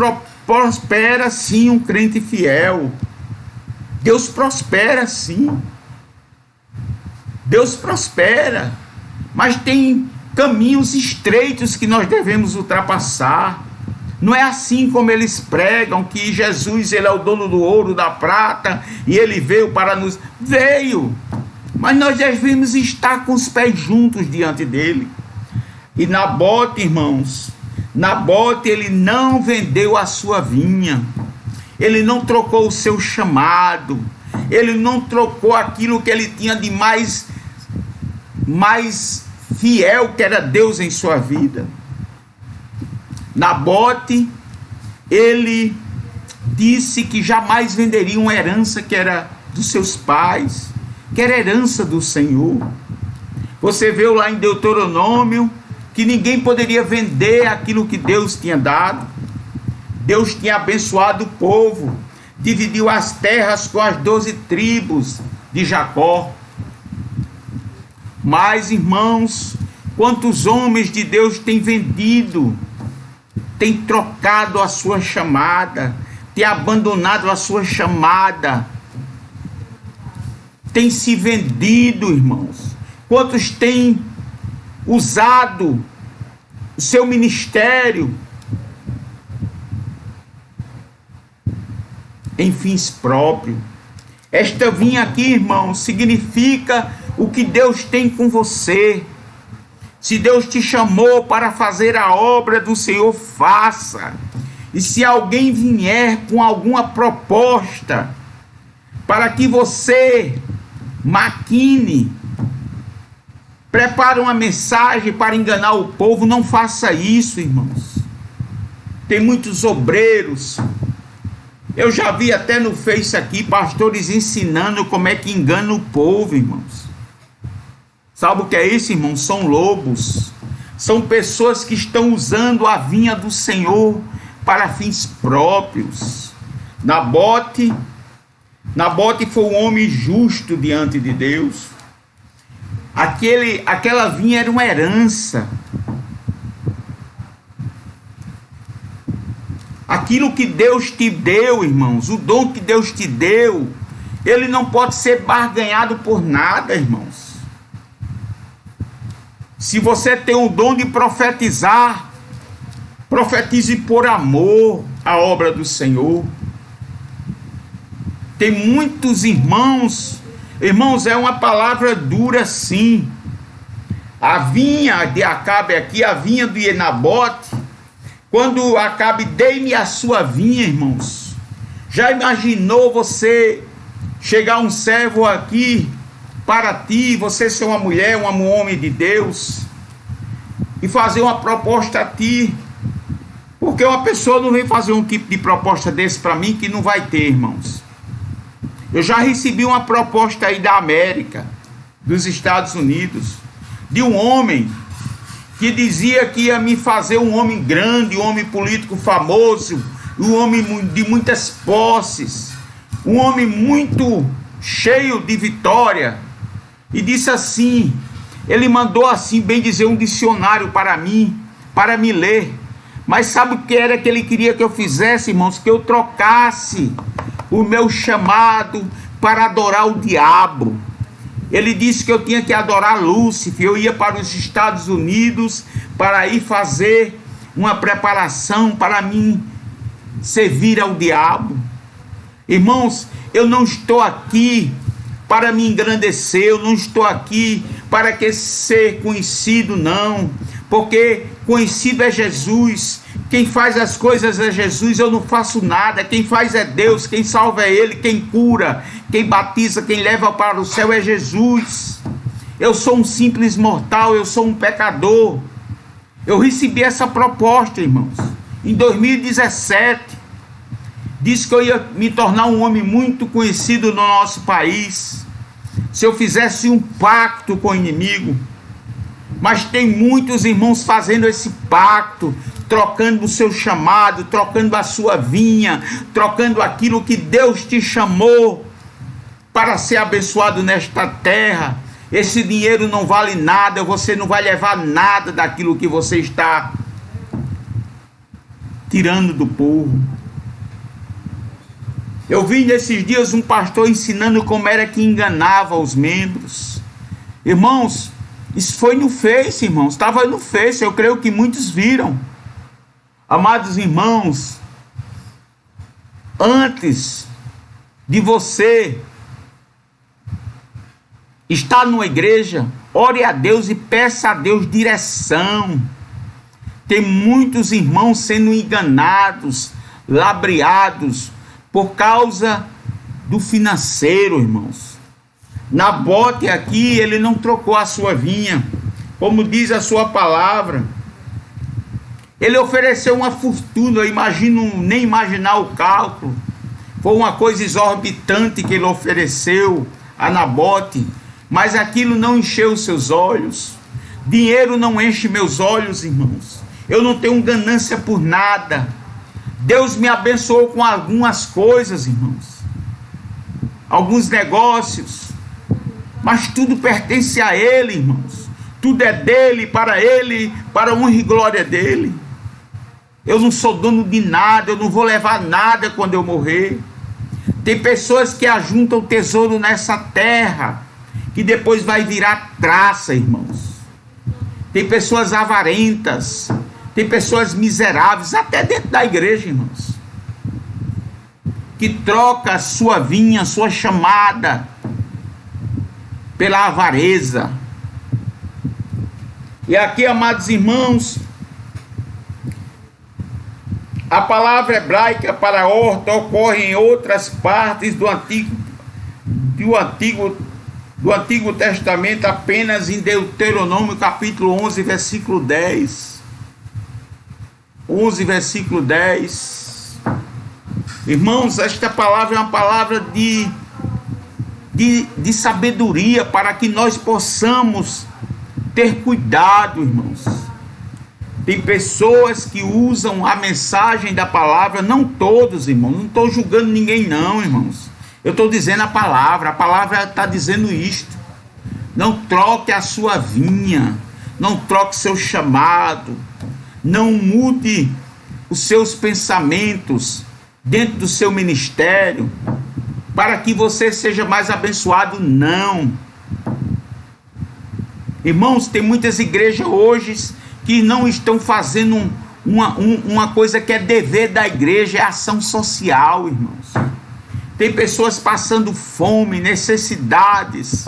prospera sim um crente fiel. Deus prospera sim. Deus prospera. mas tem caminhos estreitos que nós devemos ultrapassar. Não é assim como eles pregam, que Jesus, ele é o dono do ouro, da prata, e ele veio para nos... Veio, mas nós devemos estar com os pés juntos diante dele. E Nabote, irmãos, Nabote, ele não vendeu a sua vinha, ele não trocou o seu chamado, ele não trocou aquilo que ele tinha de mais fiel, que era Deus em sua vida. Nabote, ele disse que jamais venderia uma herança que era dos seus pais, que era herança do Senhor. Você viu lá em Deuteronômio que ninguém poderia vender aquilo que Deus tinha dado. Deus tinha abençoado o povo, dividiu as terras com as 12 tribos de Jacó. Mas, irmãos, quantos homens de Deus têm vendido, têm trocado a sua chamada, têm abandonado a sua chamada, têm se vendido, irmãos. Quantos têm usado o seu ministério em fins próprios. Esta vinha aqui, irmão, significa o que Deus tem com você. Se Deus te chamou para fazer a obra do Senhor, faça. E se alguém vier com alguma proposta para que você maquine, prepare uma mensagem para enganar o povo, não faça isso, irmãos. Tem muitos obreiros. Eu já vi até no Face aqui pastores ensinando como é que engana o povo, irmãos. Sabe o que é isso, irmãos? São lobos. São pessoas que estão usando a vinha do Senhor para fins próprios. Nabote foi um homem justo diante de Deus. Aquela vinha era uma herança. Aquilo que Deus te deu, irmãos, o dom que Deus te deu, ele não pode ser barganhado por nada, irmãos. Se você tem o dom de profetizar, profetize por amor a obra do Senhor. Tem muitos irmãos, é uma palavra dura sim. A vinha de Acabe aqui, a vinha de Nabote, quando Acabe, dei-me a sua vinha, irmãos. Já imaginou você chegar um servo aqui para ti, você ser uma mulher, um homem de Deus, e fazer uma proposta a ti? Porque uma pessoa não vem fazer um tipo de proposta desse para mim que não vai ter, irmãos. Eu já recebi uma proposta aí da América, dos Estados Unidos, de um homem que dizia que ia me fazer um homem grande, um homem político famoso, um homem de muitas posses, um homem muito cheio de vitória. E disse assim, ele mandou assim, bem dizer, um dicionário para mim, para me ler. Mas sabe o que era que ele queria que eu fizesse, irmãos? Que eu trocasse o meu chamado para adorar o diabo. Ele disse que eu tinha que adorar Lúcifer. Eu ia para os Estados Unidos para ir fazer uma preparação para mim servir ao diabo. Irmãos, eu não estou aqui para me engrandecer, eu não estou aqui para que ser conhecido, não, porque conhecido é Jesus. Quem faz as coisas é Jesus, eu não faço nada. Quem faz é Deus, quem salva é Ele, quem cura, quem batiza, quem leva para o céu é Jesus. Eu sou um simples mortal, eu sou um pecador. Eu recebi essa proposta, irmãos, em 2017. Disse que eu ia me tornar um homem muito conhecido no nosso país, se eu fizesse um pacto com o inimigo. Mas tem muitos irmãos fazendo esse pacto, trocando o seu chamado, trocando a sua vinha, trocando aquilo que Deus te chamou para ser abençoado nesta terra. Esse dinheiro não vale nada, você não vai levar nada daquilo que você está tirando do povo. Eu vi nesses dias um pastor ensinando como era que enganava os membros. Irmãos, Isso foi no Face, irmãos. Estava no Face, eu creio que muitos viram. Amados irmãos, antes de você estar numa igreja, ore a Deus e peça a Deus direção. Tem muitos irmãos sendo enganados, labriados, por causa do financeiro, irmãos. Nabote aqui, ele não trocou a sua vinha, como diz a sua palavra. Ele ofereceu uma fortuna, eu imagino, nem imaginar o cálculo. Foi uma coisa exorbitante que ele ofereceu a Nabote, mas aquilo não encheu os seus olhos. Dinheiro não enche meus olhos, irmãos. Eu não tenho ganância por nada. Deus me abençoou com algumas coisas, irmãos. Alguns negócios. Mas tudo pertence a Ele, irmãos. Tudo é dele, para a honra e glória dele. Eu não sou dono de nada, eu não vou levar nada quando eu morrer. Tem pessoas que ajuntam tesouro nessa terra, que depois vai virar traça, irmãos. Tem pessoas avarentas, tem pessoas miseráveis, até dentro da igreja, irmãos, que troca a sua vinha, sua chamada, pela avareza. E aqui, amados irmãos, a palavra hebraica para horta ocorre em outras partes do Antigo Testamento, apenas em Deuteronômio capítulo 11, versículo 10. 11, versículo 10. Irmãos, esta palavra é uma palavra de sabedoria, para que nós possamos ter cuidado, irmãos. Tem pessoas que usam a mensagem da palavra, não todos, irmãos, não estou julgando ninguém não, irmãos. Eu estou dizendo a palavra está dizendo isto. Não troque a sua vinha, não troque seu chamado, não mude os seus pensamentos dentro do seu ministério, para que você seja mais abençoado, não. Irmãos, tem muitas igrejas hoje que não estão fazendo uma coisa que é dever da igreja, é ação social, irmãos. Tem pessoas passando fome, necessidades,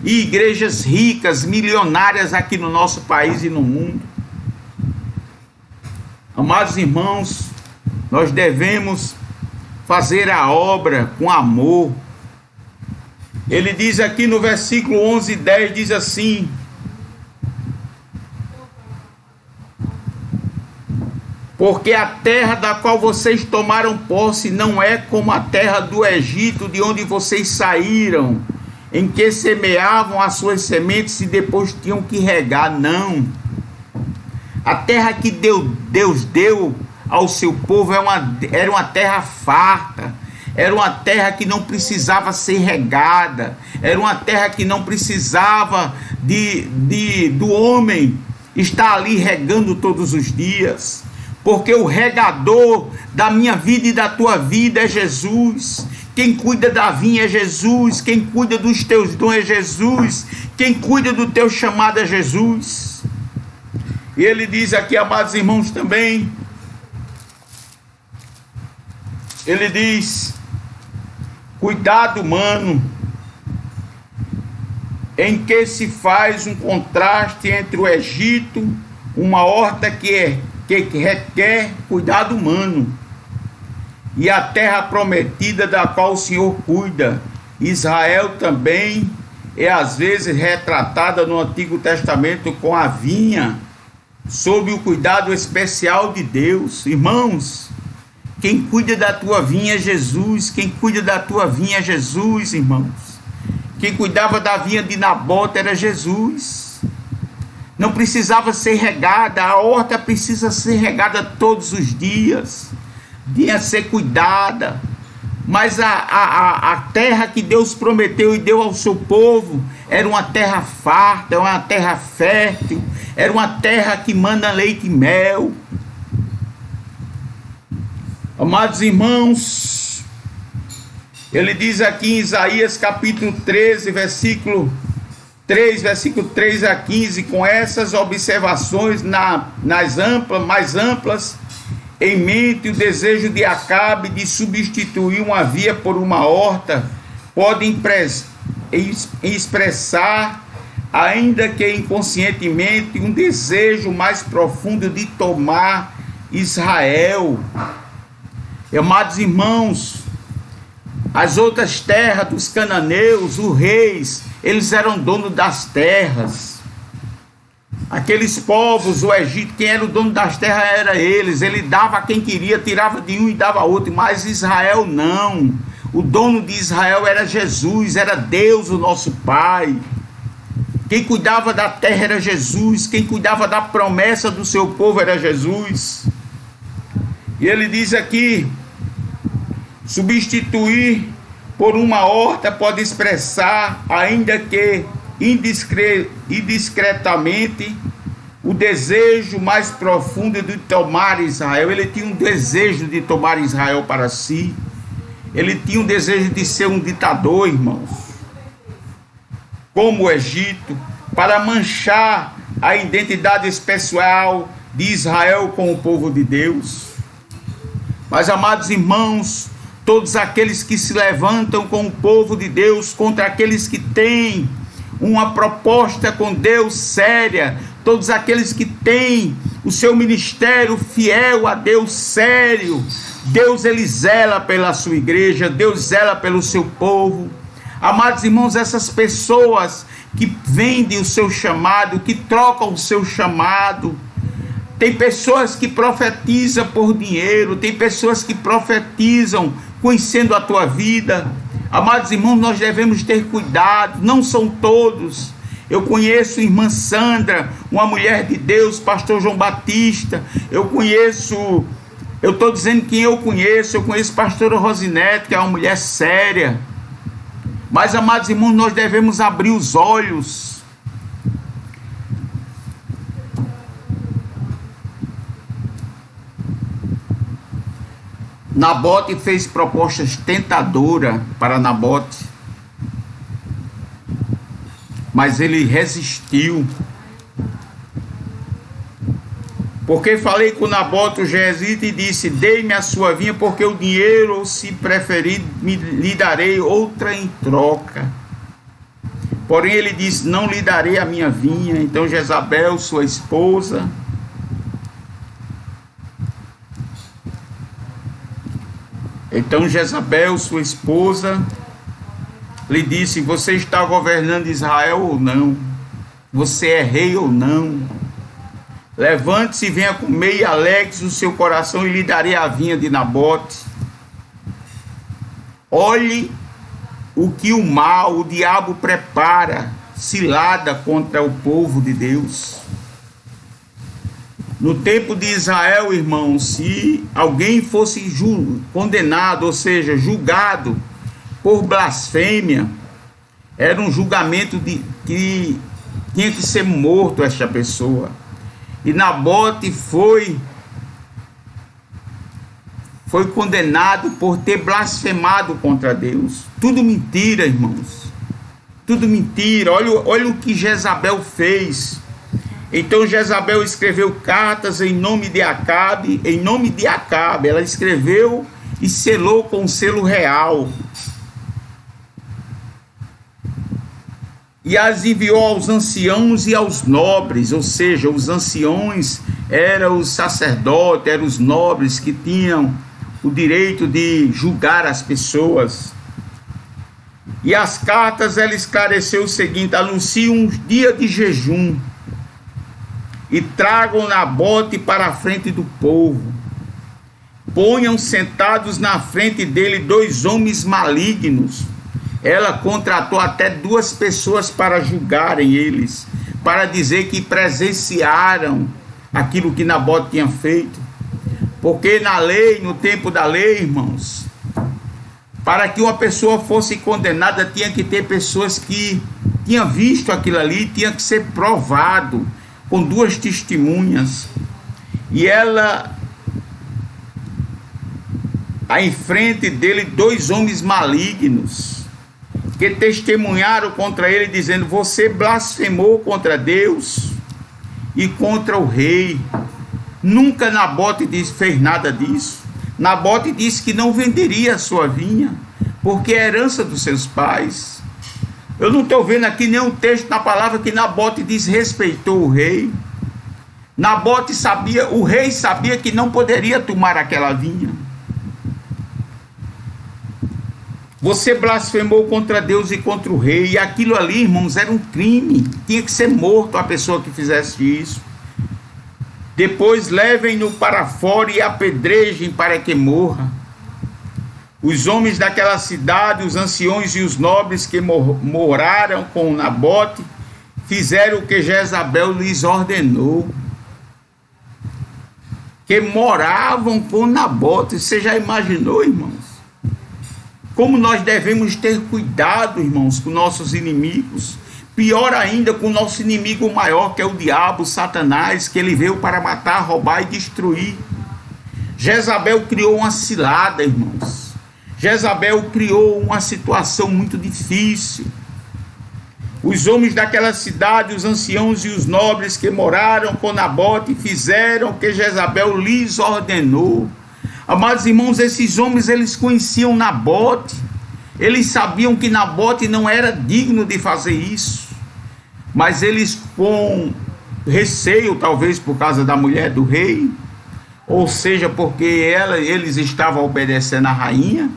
e igrejas ricas, milionárias aqui no nosso país e no mundo. Amados irmãos, nós devemos fazer a obra com amor. Ele diz aqui no versículo 11 e 10, diz assim: porque a terra da qual vocês tomaram posse não é como a terra do Egito, de onde vocês saíram, em que semeavam as suas sementes e depois tinham que regar. Não. A terra que Deus deu ao seu povo era uma terra farta, era uma terra que não precisava ser regada, era uma terra que não precisava do homem estar ali regando todos os dias, porque o regador da minha vida e da tua vida é Jesus. Quem cuida da vinha é Jesus, quem cuida dos teus dons é Jesus, quem cuida do teu chamado é Jesus. E ele diz aqui, amados irmãos, também, ele diz: cuidado humano, em que se faz um contraste entre o Egito, uma horta que requer cuidado humano, e a terra prometida da qual o Senhor cuida. Israel também é às vezes retratada no Antigo Testamento com a vinha, sob o cuidado especial de Deus. Irmãos, quem cuida da tua vinha é Jesus, quem cuida da tua vinha é Jesus, irmãos. Quem cuidava da vinha de Nabote era Jesus. Não precisava ser regada, a horta precisa ser regada todos os dias, devia ser cuidada, mas a terra que Deus prometeu e deu ao seu povo era uma terra farta, era uma terra fértil, era uma terra que manda leite e mel. Amados irmãos, ele diz aqui em Isaías capítulo 13, versículo 3, versículo 3 a 15, com essas observações mais amplas em mente, o desejo de Acabe de substituir uma via por uma horta pode expressar, ainda que inconscientemente, um desejo mais profundo de tomar Israel. Amados irmãos, as outras terras dos cananeus, os reis, eles eram donos das terras. Aqueles povos, o Egito, quem era o dono das terras era eles. Ele dava a quem queria, tirava de um e dava a outro. Mas Israel não. O dono de Israel era Jesus, era Deus, o nosso Pai. Quem cuidava da terra era Jesus. Quem cuidava da promessa do seu povo era Jesus. E ele diz aqui: substituir por uma horta pode expressar, ainda que indiscretamente, o desejo mais profundo de tomar Israel. Ele tinha um desejo de tomar Israel para si. Ele tinha um desejo de ser um ditador, irmãos, como o Egito, para manchar a identidade especial de Israel com o povo de Deus. Mas, amados irmãos, todos aqueles que se levantam com o povo de Deus contra aqueles que têm uma proposta com Deus séria, todos aqueles que têm o seu ministério fiel a Deus sério, Deus, ele zela pela sua igreja, Deus zela pelo seu povo. Amados irmãos, essas pessoas que vendem o seu chamado, que trocam o seu chamado, tem pessoas que profetizam por dinheiro, tem pessoas que profetizam conhecendo a tua vida. Amados irmãos, nós devemos ter cuidado, não são todos. Eu conheço a irmã Sandra, uma mulher de Deus, pastor João Batista, eu estou dizendo quem eu conheço pastora Rosinete, que é uma mulher séria. Mas, amados irmãos, nós devemos abrir os olhos. Nabote fez propostas tentadoras para Nabote, mas ele resistiu. Porque falei com Nabote o jezreelita e disse: dei-me a sua vinha, porque o dinheiro, ou se preferir, lhe darei outra em troca. Porém ele disse: não lhe darei a minha vinha. Então Jezabel, sua esposa, lhe disse: você está governando Israel ou não? Você é rei ou não? Levante-se e venha comer, e alegre-se o seu coração, e lhe darei a vinha de Nabote. Olhe o que o mal, o diabo prepara, cilada contra o povo de Deus. No tempo de Israel, irmãos, se alguém fosse condenado, ou seja, julgado por blasfêmia, era um julgamento que tinha que ser morto esta pessoa. E Nabote foi condenado por ter blasfemado contra Deus. Tudo mentira, irmãos. Tudo mentira. Olha o que Jezabel fez. Então Jezabel escreveu cartas em nome de Acabe. Ela escreveu e selou com um selo real. E as enviou aos anciãos e aos nobres, ou seja, os anciões eram os sacerdotes, eram os nobres que tinham o direito de julgar as pessoas. E as cartas, ela esclareceu o seguinte: anuncie um dia de jejum e tragam Nabote para a frente do povo. Ponham sentados na frente dele 2 homens malignos. Ela contratou até 2 pessoas para julgarem eles, para dizer que presenciaram aquilo que Nabote tinha feito. Porque na lei, no tempo da lei, irmãos, para que uma pessoa fosse condenada, tinha que ter pessoas que tinham visto aquilo ali, tinha que ser provado com 2 testemunhas. E ela, em frente dele, 2 homens malignos. que testemunharam contra ele, dizendo: você blasfemou contra Deus e contra o rei. Nunca Nabote fez nada disso. Nabote disse que não venderia a sua vinha, porque é herança dos seus pais. Eu não estou vendo aqui nenhum texto na palavra que Nabote desrespeitou o rei. Nabote sabia, o rei sabia que não poderia tomar aquela vinha. Você blasfemou contra Deus e contra o rei, e aquilo ali, irmãos, era um crime. Tinha que ser morto a pessoa que fizesse isso. Depois levem-no para fora e apedrejem para que morra. Os homens daquela cidade, os anciões e os nobres que moraram com Nabote, fizeram o que Jezabel lhes ordenou. Que moravam com Nabote. Você já imaginou, irmãos? Como nós devemos ter cuidado, irmãos, com nossos inimigos. Pior ainda, com o nosso inimigo maior, que é o diabo, Satanás, que ele veio para matar, roubar e destruir. Jezabel criou uma cilada, irmãos. Jezabel criou uma situação muito difícil. Os homens daquela cidade, os anciãos e os nobres que moraram com Nabote, fizeram o que Jezabel lhes ordenou. Amados irmãos, esses homens, eles conheciam Nabote. Eles sabiam que Nabote não era digno de fazer isso. Mas eles, com receio, talvez por causa da mulher do rei, ou seja, porque eles estavam obedecendo à rainha,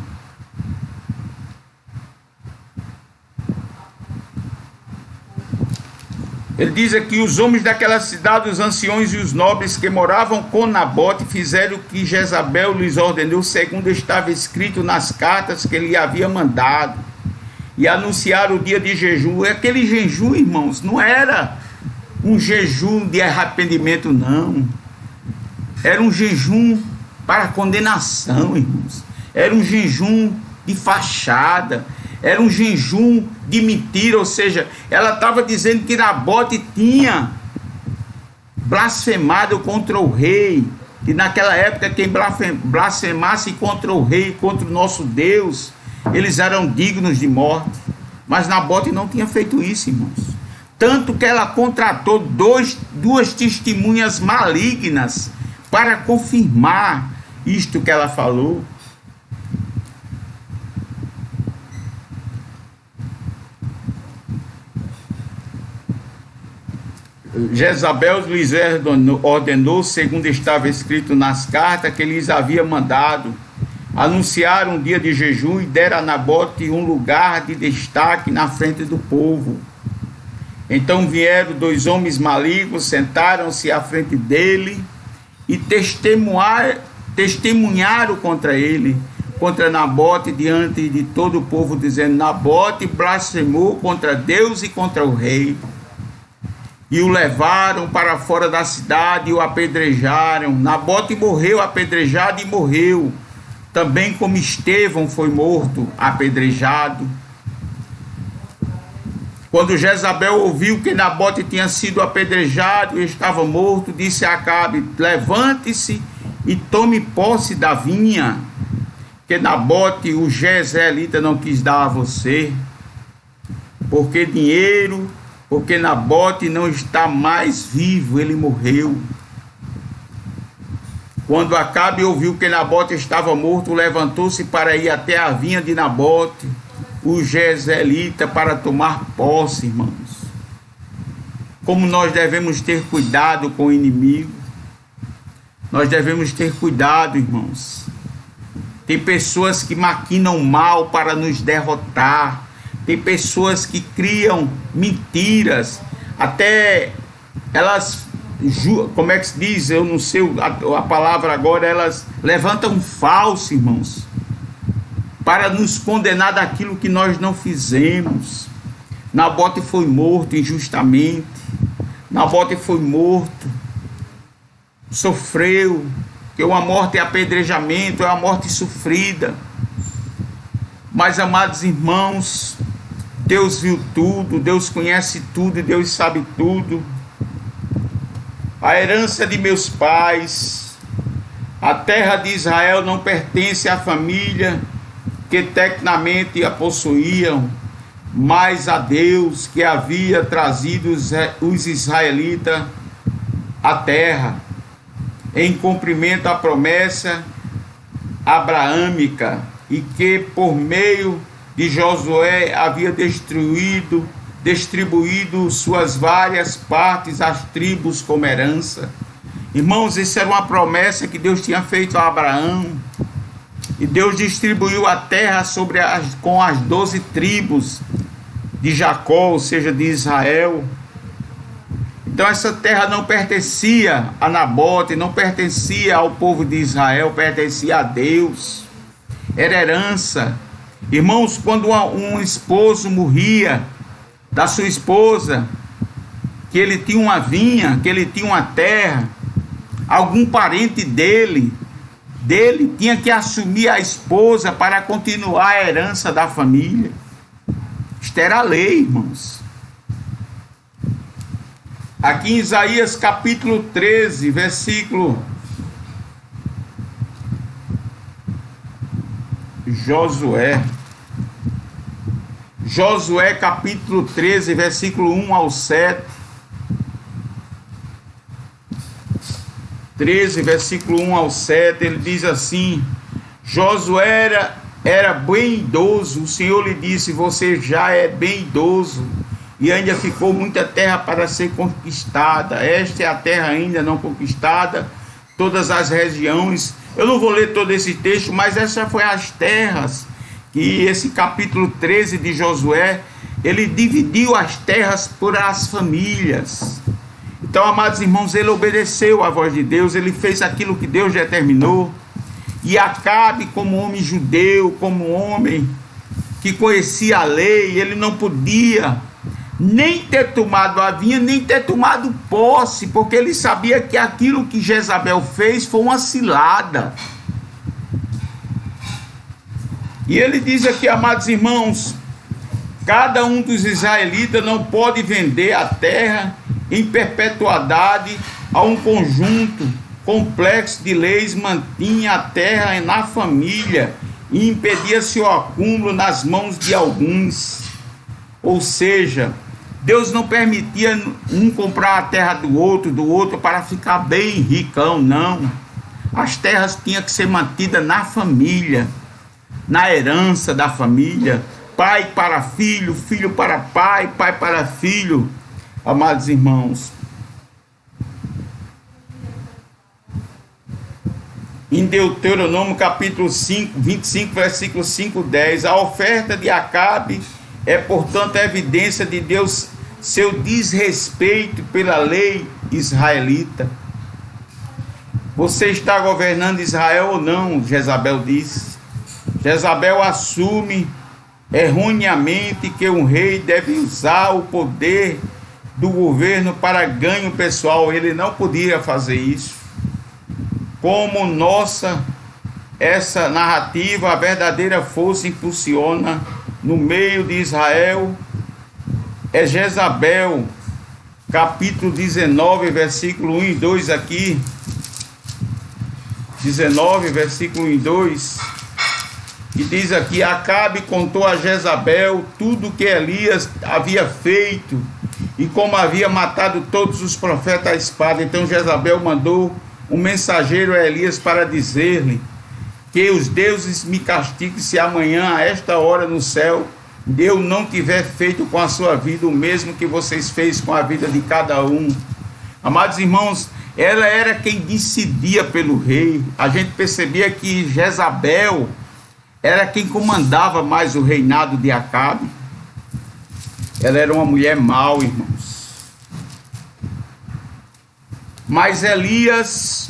ele diz aqui: os homens daquela cidade, os anciões e os nobres que moravam com Nabote, fizeram o que Jezabel lhes ordenou, segundo estava escrito nas cartas que ele havia mandado, e anunciaram o dia de jejum. E aquele jejum, irmãos, não era um jejum de arrependimento, não. Era um jejum para condenação, irmãos. Era um jejum de fachada. Era um jejum de mentira, ou seja, ela estava dizendo que Nabote tinha blasfemado contra o rei, e naquela época quem blasfemasse contra o rei, contra o nosso Deus, eles eram dignos de morte. Mas Nabote não tinha feito isso, irmãos. Tanto que ela contratou duas testemunhas malignas para confirmar isto que ela falou. Jezabel lhes ordenou, segundo estava escrito nas cartas que lhes havia mandado. Anunciaram um dia de jejum e deram a Nabote um lugar de destaque na frente do povo. Então vieram dois homens malignos, sentaram-se à frente dele e testemunharam contra ele, contra Nabote, diante de todo o povo, dizendo: Nabote blasfemou contra Deus e contra o rei. E o levaram para fora da cidade e o apedrejaram. Nabote morreu apedrejado e morreu, também como Estevão foi morto apedrejado. Quando Jezabel ouviu que Nabote tinha sido apedrejado e estava morto, disse a Acabe: levante-se e tome posse da vinha, que Nabote, o jezreelita, não quis dar a você, porque Nabote não está mais vivo, ele morreu. Quando Acabe ouviu que Nabote estava morto, levantou-se para ir até a vinha de Nabote, o jezreelita, para tomar posse, irmãos. Como nós devemos ter cuidado com o inimigo. Nós devemos ter cuidado, irmãos. Tem pessoas que maquinam mal para nos derrotar. Tem pessoas que criam mentiras, até elas, como é que se diz? Eu não sei a palavra agora, elas levantam falso, irmãos, para nos condenar daquilo que nós não fizemos. Nabote foi morto injustamente, Nabote foi morto, sofreu, que uma morte é apedrejamento, é uma morte sofrida. Mas, amados irmãos, Deus viu tudo, Deus conhece tudo e Deus sabe tudo. A herança de meus pais, a terra de Israel não pertence à família que tecnicamente a possuíam, mas a Deus que havia trazido os israelitas à terra, em cumprimento à promessa abraâmica, e que por meio de Josué havia distribuído suas várias partes às tribos como herança. Irmãos, isso era uma promessa que Deus tinha feito a Abraão, e Deus distribuiu a terra com as 12 tribos de Jacó, ou seja, de Israel. Então essa terra não pertencia a Nabote, não pertencia ao povo de Israel, pertencia a Deus. Era herança. Irmãos, quando um esposo morria da sua esposa, que ele tinha uma vinha, que ele tinha uma terra, algum parente dele tinha que assumir a esposa para continuar a herança da família. Isto era a lei, irmãos. Aqui em Isaías capítulo 13, versículo Josué capítulo 13, versículo 1 ao 7. 13, versículo 1 ao 7, ele diz assim: Josué era bem idoso, o Senhor lhe disse: você já é bem idoso, e ainda ficou muita terra para ser conquistada. Esta é a terra ainda não conquistada, todas as regiões. Eu não vou ler todo esse texto, mas essas foram as terras que esse capítulo 13 de Josué, ele dividiu as terras por as famílias. Então, amados irmãos, ele obedeceu à voz de Deus, ele fez aquilo que Deus determinou. E Acabe, como homem judeu, como homem que conhecia a lei, ele não podia nem ter tomado a vinha, nem ter tomado posse, porque ele sabia que aquilo que Jezabel fez foi uma cilada. E ele diz aqui, amados irmãos, cada um dos israelitas não pode vender a terra em perpetuidade a um conjunto complexo de leis, mantinha a terra na família e impedia seu acúmulo nas mãos de alguns. Ou seja, Deus não permitia um comprar a terra do outro para ficar bem ricão, não. As terras tinham que ser mantidas na família, na herança da família, pai para filho, filho para pai, pai para filho. Amados irmãos, em Deuteronômio capítulo 5, 25, versículo 5, 10, a oferta de Acabe é, portanto, a evidência de Deus, seu desrespeito pela lei israelita. Você está governando Israel ou não? Jezabel disse. Jezabel assume erroneamente que um rei deve usar o poder do governo para ganho pessoal. Ele não podia fazer isso. Como essa narrativa, a verdadeira força impulsiona no meio de Israel é Jezabel, capítulo 19, versículo 1 e 2 aqui. 19, versículo 1 e 2. E diz aqui: Acabe contou a Jezabel tudo que Elias havia feito e como havia matado todos os profetas à espada. Então Jezabel mandou um mensageiro a Elias para dizer-lhe: que os deuses me castiguem se amanhã a esta hora no céu eu não tiver feito com a sua vida o mesmo que vocês fez com a vida de cada um. Amados irmãos, ela era quem decidia pelo rei. A gente percebia que Jezabel era quem comandava mais o reinado de Acabe. Ela era uma mulher mau, irmãos. Mas Elias,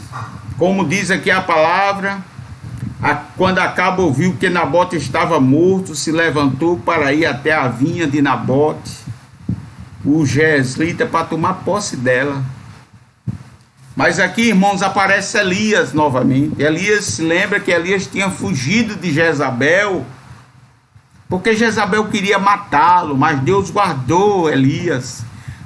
como diz aqui a palavra, quando Acabe ouviu que Nabote estava morto, se levantou para ir até a vinha de Nabote, o jezreelita, para tomar posse dela. Mas aqui, irmãos, aparece Elias novamente. Elias se lembra que Elias tinha fugido de Jezabel, porque Jezabel queria matá-lo, mas Deus guardou Elias.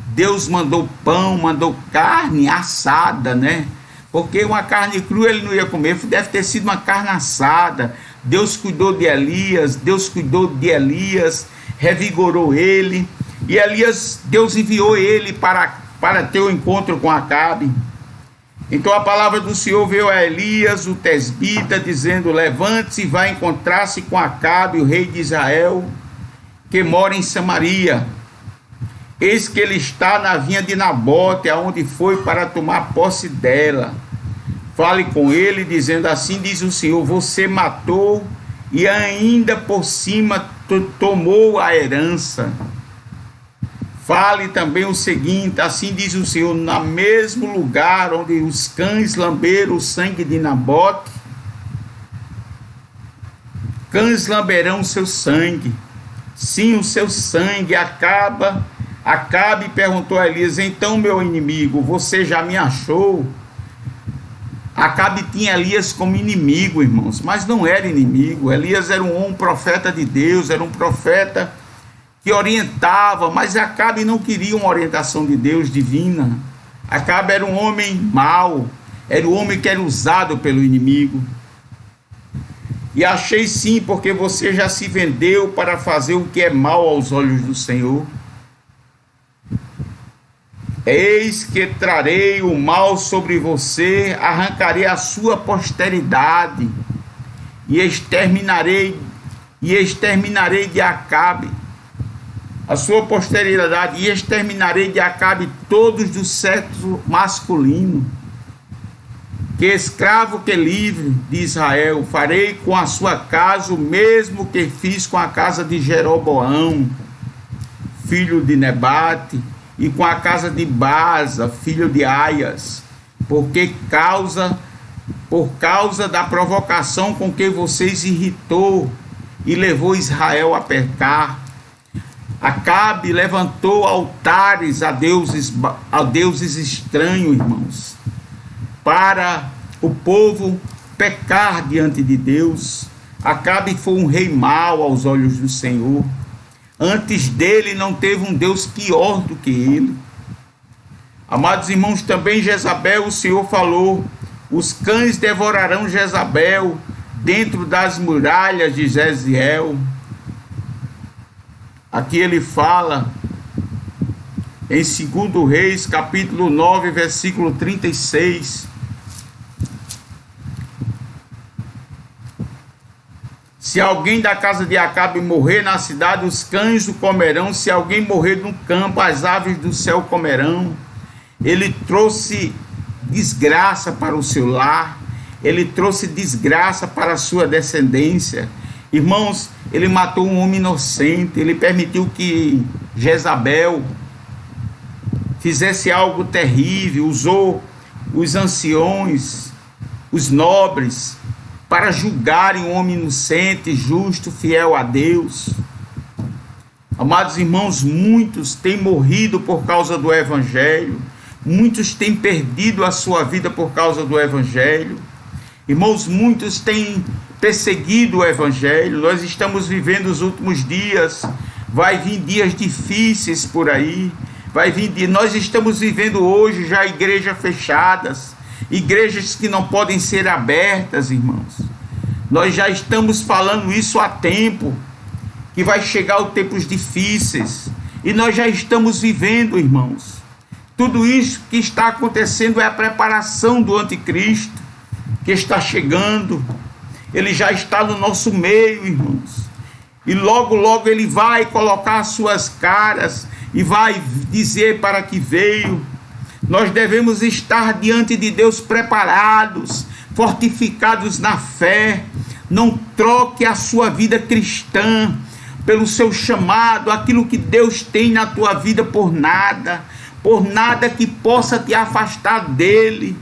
Deus mandou pão, mandou carne assada, né? Porque uma carne crua ele não ia comer, deve ter sido uma carne assada. Deus cuidou de Elias, Deus cuidou de Elias. revigorou ele. E Elias, Deus enviou ele para ter o encontro com Acabe. Então a palavra do Senhor veio a Elias, o tesbita, dizendo: levante-se e vá encontrar-se com Acabe, o rei de Israel, que mora em Samaria. Eis que ele está na vinha de Nabote, aonde foi para tomar posse dela. Fale com ele, dizendo: assim diz o Senhor, você matou e ainda por cima tomou a herança. Fale também o seguinte: assim diz o Senhor, no mesmo lugar onde os cães lamberam o sangue de Nabote, cães lamberão o seu sangue. Sim, o seu sangue. Acabe perguntou a Elias: então, meu inimigo, você já me achou? Acabe tinha Elias como inimigo, irmãos, mas não era inimigo. Elias era um profeta de Deus, era um profeta que orientava, mas Acabe não queria uma orientação de Deus divina. Acabe era um homem mau, era um homem que era usado pelo inimigo. E achei sim, porque você já se vendeu para fazer o que é mal aos olhos do Senhor. Eis que trarei o mal sobre você, arrancarei a sua posteridade e exterminarei de Acabe a sua posteridade, e exterminarei de Acabe todos do sexo masculino, que escravo que livre de Israel. Farei com a sua casa o mesmo que fiz com a casa de Jeroboão, filho de Nebate, e com a casa de Baasa, filho de Aias, por causa da provocação com que vocês irritou e levou Israel a pecar. Acabe levantou altares a deuses estranhos, irmãos, para o povo pecar diante de Deus. Acabe foi um rei mau aos olhos do Senhor. Antes dele não teve um Deus pior do que ele. Amados irmãos, também Jezabel, o Senhor falou: os cães devorarão Jezabel dentro das muralhas de Jezreel. Aqui ele fala em 2 Reis, capítulo 9, versículo 36. Se alguém da casa de Acabe morrer na cidade, os cães o comerão. Se alguém morrer no campo, as aves do céu comerão. Ele trouxe desgraça para o seu lar, ele trouxe desgraça para a sua descendência. Irmãos, ele matou um homem inocente, ele permitiu que Jezabel fizesse algo terrível, usou os anciões, os nobres, para julgarem um homem inocente, justo, fiel a Deus. Amados irmãos, muitos têm morrido por causa do Evangelho, muitos têm perdido a sua vida por causa do Evangelho. Irmãos, muitos têm perseguido o Evangelho. Nós estamos vivendo os últimos dias, vai vir dias difíceis por aí, nós estamos vivendo hoje já igrejas fechadas, igrejas que não podem ser abertas, irmãos. Nós já estamos falando isso há tempo, que vai chegar os tempos difíceis, e nós já estamos vivendo, irmãos. Tudo isso que está acontecendo é a preparação do anticristo, que está chegando. Ele já está no nosso meio, irmãos, e logo logo ele vai colocar as suas caras e vai dizer para que veio. Nós devemos estar diante de Deus preparados, fortificados na fé. Não troque a sua vida cristã pelo seu chamado, aquilo que Deus tem na tua vida, por nada que possa te afastar dele.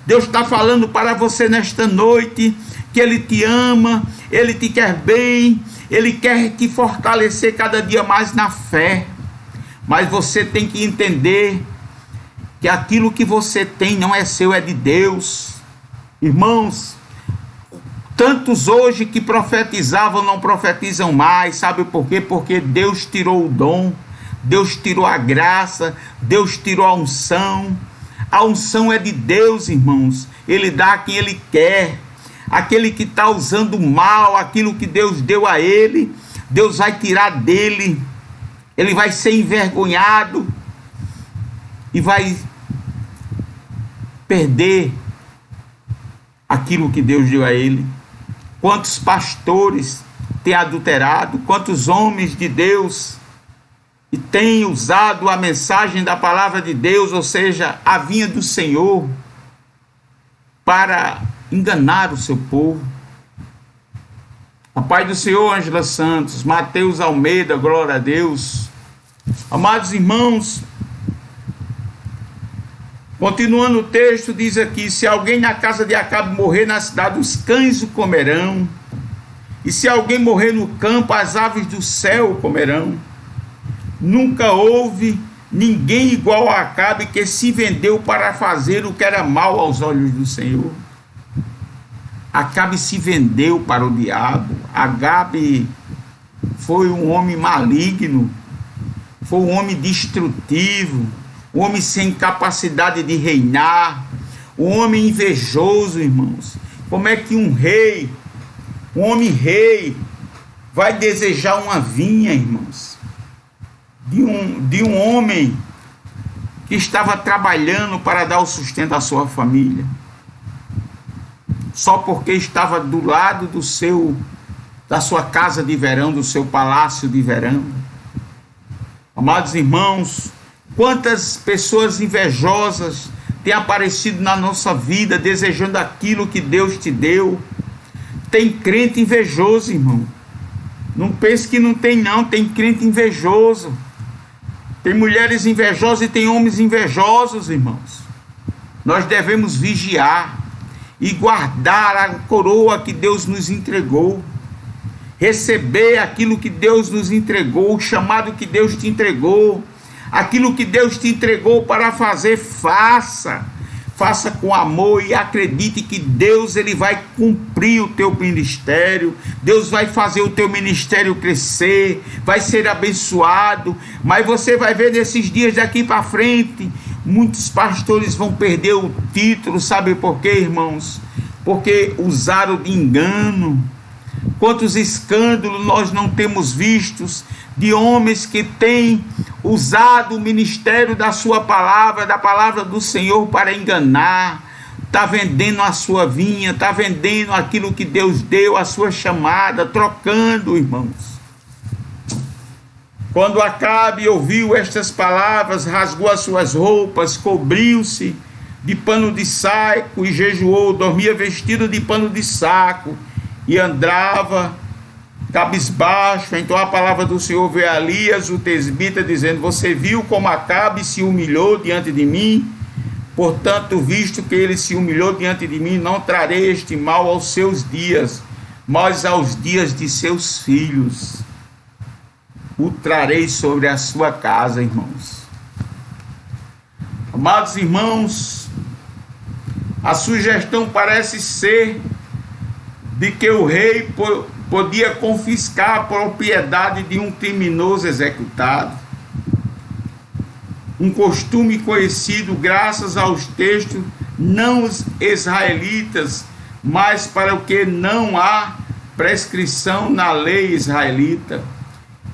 Deus está falando para você nesta noite que Ele te ama, Ele te quer bem, Ele quer te fortalecer cada dia mais na fé. Mas você tem que entender que aquilo que você tem não é seu, é de Deus. Irmãos, tantos hoje que profetizavam não profetizam mais. Sabe por quê? Porque Deus tirou o dom, Deus tirou a graça, Deus tirou a unção. A unção é de Deus, irmãos. Ele dá a quem Ele quer. Aquele que está usando mal, aquilo que Deus deu a ele, Deus vai tirar dele, ele vai ser envergonhado e vai perder aquilo que Deus deu a ele. Quantos pastores têm adulterado, quantos homens de Deus e têm usado a mensagem da palavra de Deus, ou seja, a vinha do Senhor, para enganar o seu povo. A paz do Senhor, Ângela Santos, Mateus Almeida, glória a Deus. Amados irmãos, continuando o texto, diz aqui: se alguém na casa de Acabe morrer na cidade, os cães o comerão, e se alguém morrer no campo, as aves do céu o comerão. Nunca houve ninguém igual a Acabe, que se vendeu para fazer o que era mal aos olhos do Senhor. Acabe se vendeu para o diabo. Acabe foi um homem maligno, foi um homem destrutivo, um homem sem capacidade de reinar, um homem invejoso, irmãos. Como é que um rei, um homem rei, vai desejar uma vinha, irmãos, de um homem que estava trabalhando para dar o sustento à sua família, só porque estava do lado da sua casa de verão, do seu palácio de verão? Amados irmãos, quantas pessoas invejosas têm aparecido na nossa vida, desejando aquilo que Deus te deu. Tem crente invejoso, irmão. Não pense que não tem, não. Tem crente invejoso. Tem mulheres invejosas e tem homens invejosos, irmãos. Nós devemos vigiar e guardar a coroa que Deus nos entregou. Receber aquilo que Deus nos entregou, o chamado que Deus te entregou. Aquilo que Deus te entregou para fazer, faça com amor e acredite que Deus, ele vai cumprir o teu ministério. Deus vai fazer o teu ministério crescer, vai ser abençoado. Mas você vai ver nesses dias daqui para frente, muitos pastores vão perder o título. Sabe por quê, irmãos? Porque usaram de engano. Quantos escândalos nós não temos vistos de homens que têm usado o ministério da sua palavra, da palavra do Senhor, para enganar. Está vendendo a sua vinha, está vendendo aquilo que Deus deu, a sua chamada, trocando, irmãos. Quando Acabe ouviu estas palavras, rasgou as suas roupas, cobriu-se de pano de saco e jejuou, dormia vestido de pano de saco e andava cabisbaixo. Então a palavra do Senhor veio a Elias, o tesbita, dizendo: você viu como Acabe se humilhou diante de mim? Portanto, visto que ele se humilhou diante de mim, não trarei este mal aos seus dias, mas aos dias de seus filhos o trarei sobre a sua casa, irmãos. Amados irmãos, a sugestão parece ser de que o rei podia confiscar a propriedade de um criminoso executado. Um costume conhecido graças aos textos não israelitas, mas para o que não há prescrição na lei israelita.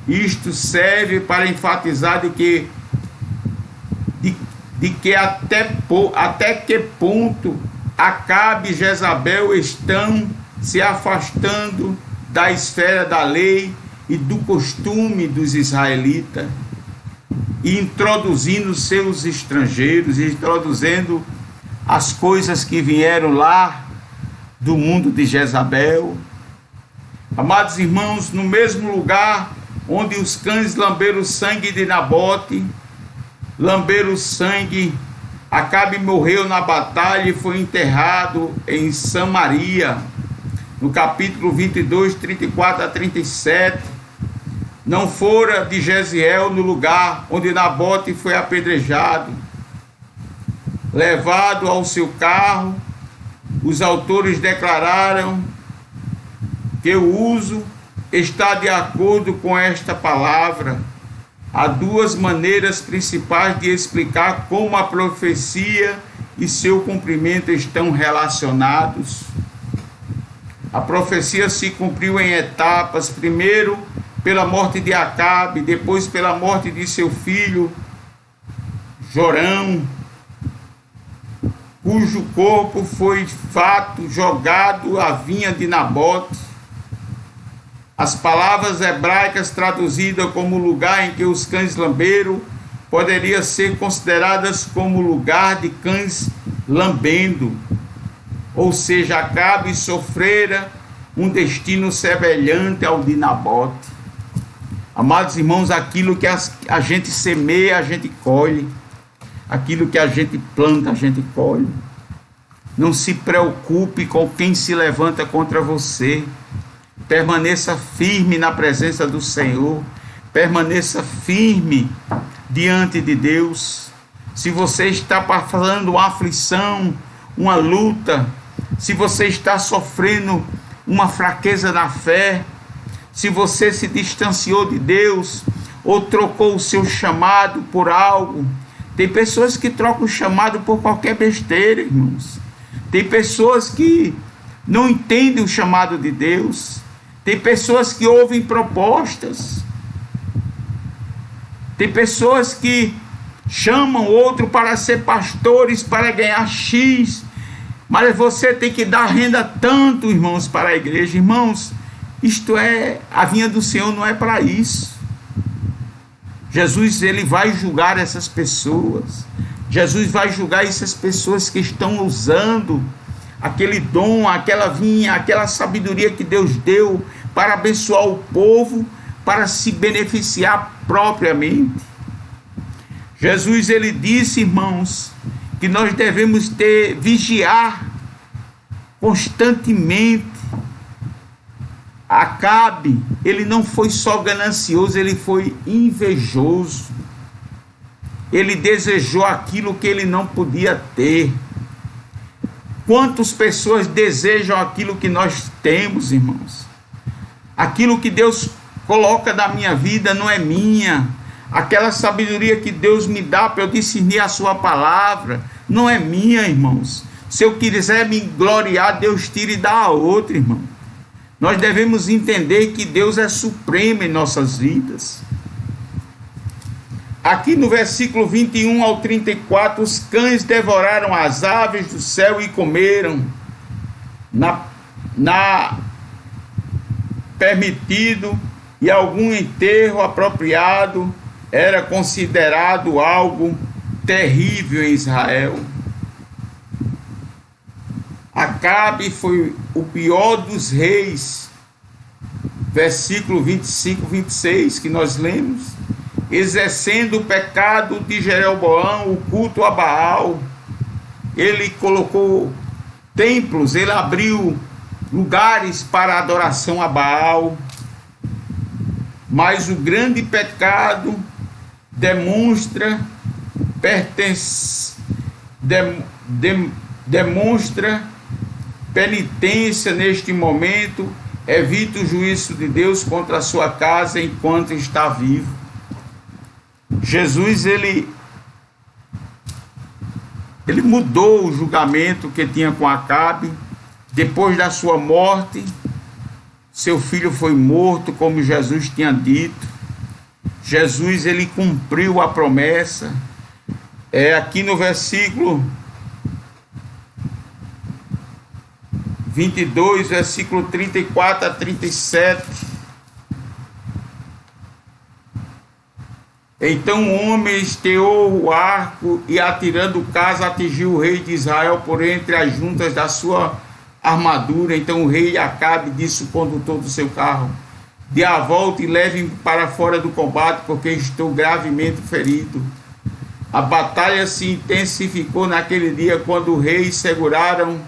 Isto serve para enfatizar de que até que ponto Acabe e Jezabel estão se afastando da esfera da lei e do costume dos israelitas, e introduzindo seus estrangeiros, introduzindo as coisas que vieram lá do mundo de Jezabel. Amados irmãos, no mesmo lugar onde os cães lamberam o sangue de Nabote, lamberam o sangue, Acabe morreu na batalha e foi enterrado em Samaria. No capítulo 22, 34 a 37, não fora de Jeziel, no lugar onde Nabote foi apedrejado, levado ao seu carro. Os autores declararam que o uso está de acordo com esta palavra. Há duas maneiras principais de explicar como a profecia e seu cumprimento estão relacionados. A profecia se cumpriu em etapas. Primeiro, pela morte de Acabe, depois pela morte de seu filho Jorão, cujo corpo foi de fato jogado à vinha de Nabote. As palavras hebraicas traduzidas como lugar em que os cães lamberam poderiam ser consideradas como lugar de cães lambendo, ou seja, Acabe sofrera um destino semelhante ao de Nabote. Amados irmãos, aquilo que a gente semeia, a gente colhe. Aquilo que a gente planta, a gente colhe. Não se preocupe com quem se levanta contra você. Permaneça firme na presença do Senhor. Permaneça firme diante de Deus. Se você está passando uma aflição, uma luta, se você está sofrendo uma fraqueza na fé, se você se distanciou de Deus ou trocou o seu chamado por algo. Tem pessoas que trocam o chamado por qualquer besteira, irmãos. Tem pessoas que não entendem o chamado de Deus. Tem pessoas que ouvem propostas. Tem pessoas que chamam outro para ser pastores, para ganhar X. Mas você tem que dar renda tanto, irmãos, para a igreja. Irmãos, a vinha do Senhor não é para isso. Jesus, ele vai julgar essas pessoas. Jesus vai julgar essas pessoas que estão usando aquele dom, aquela vinha, aquela sabedoria que Deus deu para abençoar o povo, para se beneficiar propriamente. Jesus, ele disse, irmãos, que nós devemos vigiar constantemente. Acabe, ele não foi só ganancioso, ele foi invejoso. Ele desejou aquilo que ele não podia ter. Quantas pessoas desejam aquilo que nós temos, irmãos? Aquilo que Deus coloca na minha vida não é minha. Aquela sabedoria que Deus me dá para eu discernir a sua palavra não é minha, irmãos. Se eu quiser me gloriar, Deus tira e dá a outro, irmão. Nós devemos entender que Deus é supremo em nossas vidas. Aqui no versículo 21 ao 34, os cães devoraram as aves do céu e comeram. Permitido e algum enterro apropriado era considerado algo terrível em Israel. Acabe foi o pior dos reis, versículo 25, 26, que nós lemos, exercendo o pecado de Jeroboão, o culto a Baal. Ele colocou templos, ele abriu lugares para adoração a Baal, mas o grande pecado demonstra penitência neste momento. Evita o juízo de Deus contra a sua casa enquanto está vivo. Jesus, ele mudou o julgamento que tinha com Acabe. Depois da sua morte, seu filho foi morto, como Jesus tinha dito. Jesus, ele cumpriu a promessa. Aqui no versículo 22, versículo 34 a 37. Então o homem esteou o arco e, atirando o caso, atingiu o rei de Israel por entre as juntas da sua armadura. Então o rei Acabe disse ao condutor do seu carro: dê a volta e leve-me para fora do combate, porque estou gravemente ferido. A batalha se intensificou naquele dia, quando o rei seguraram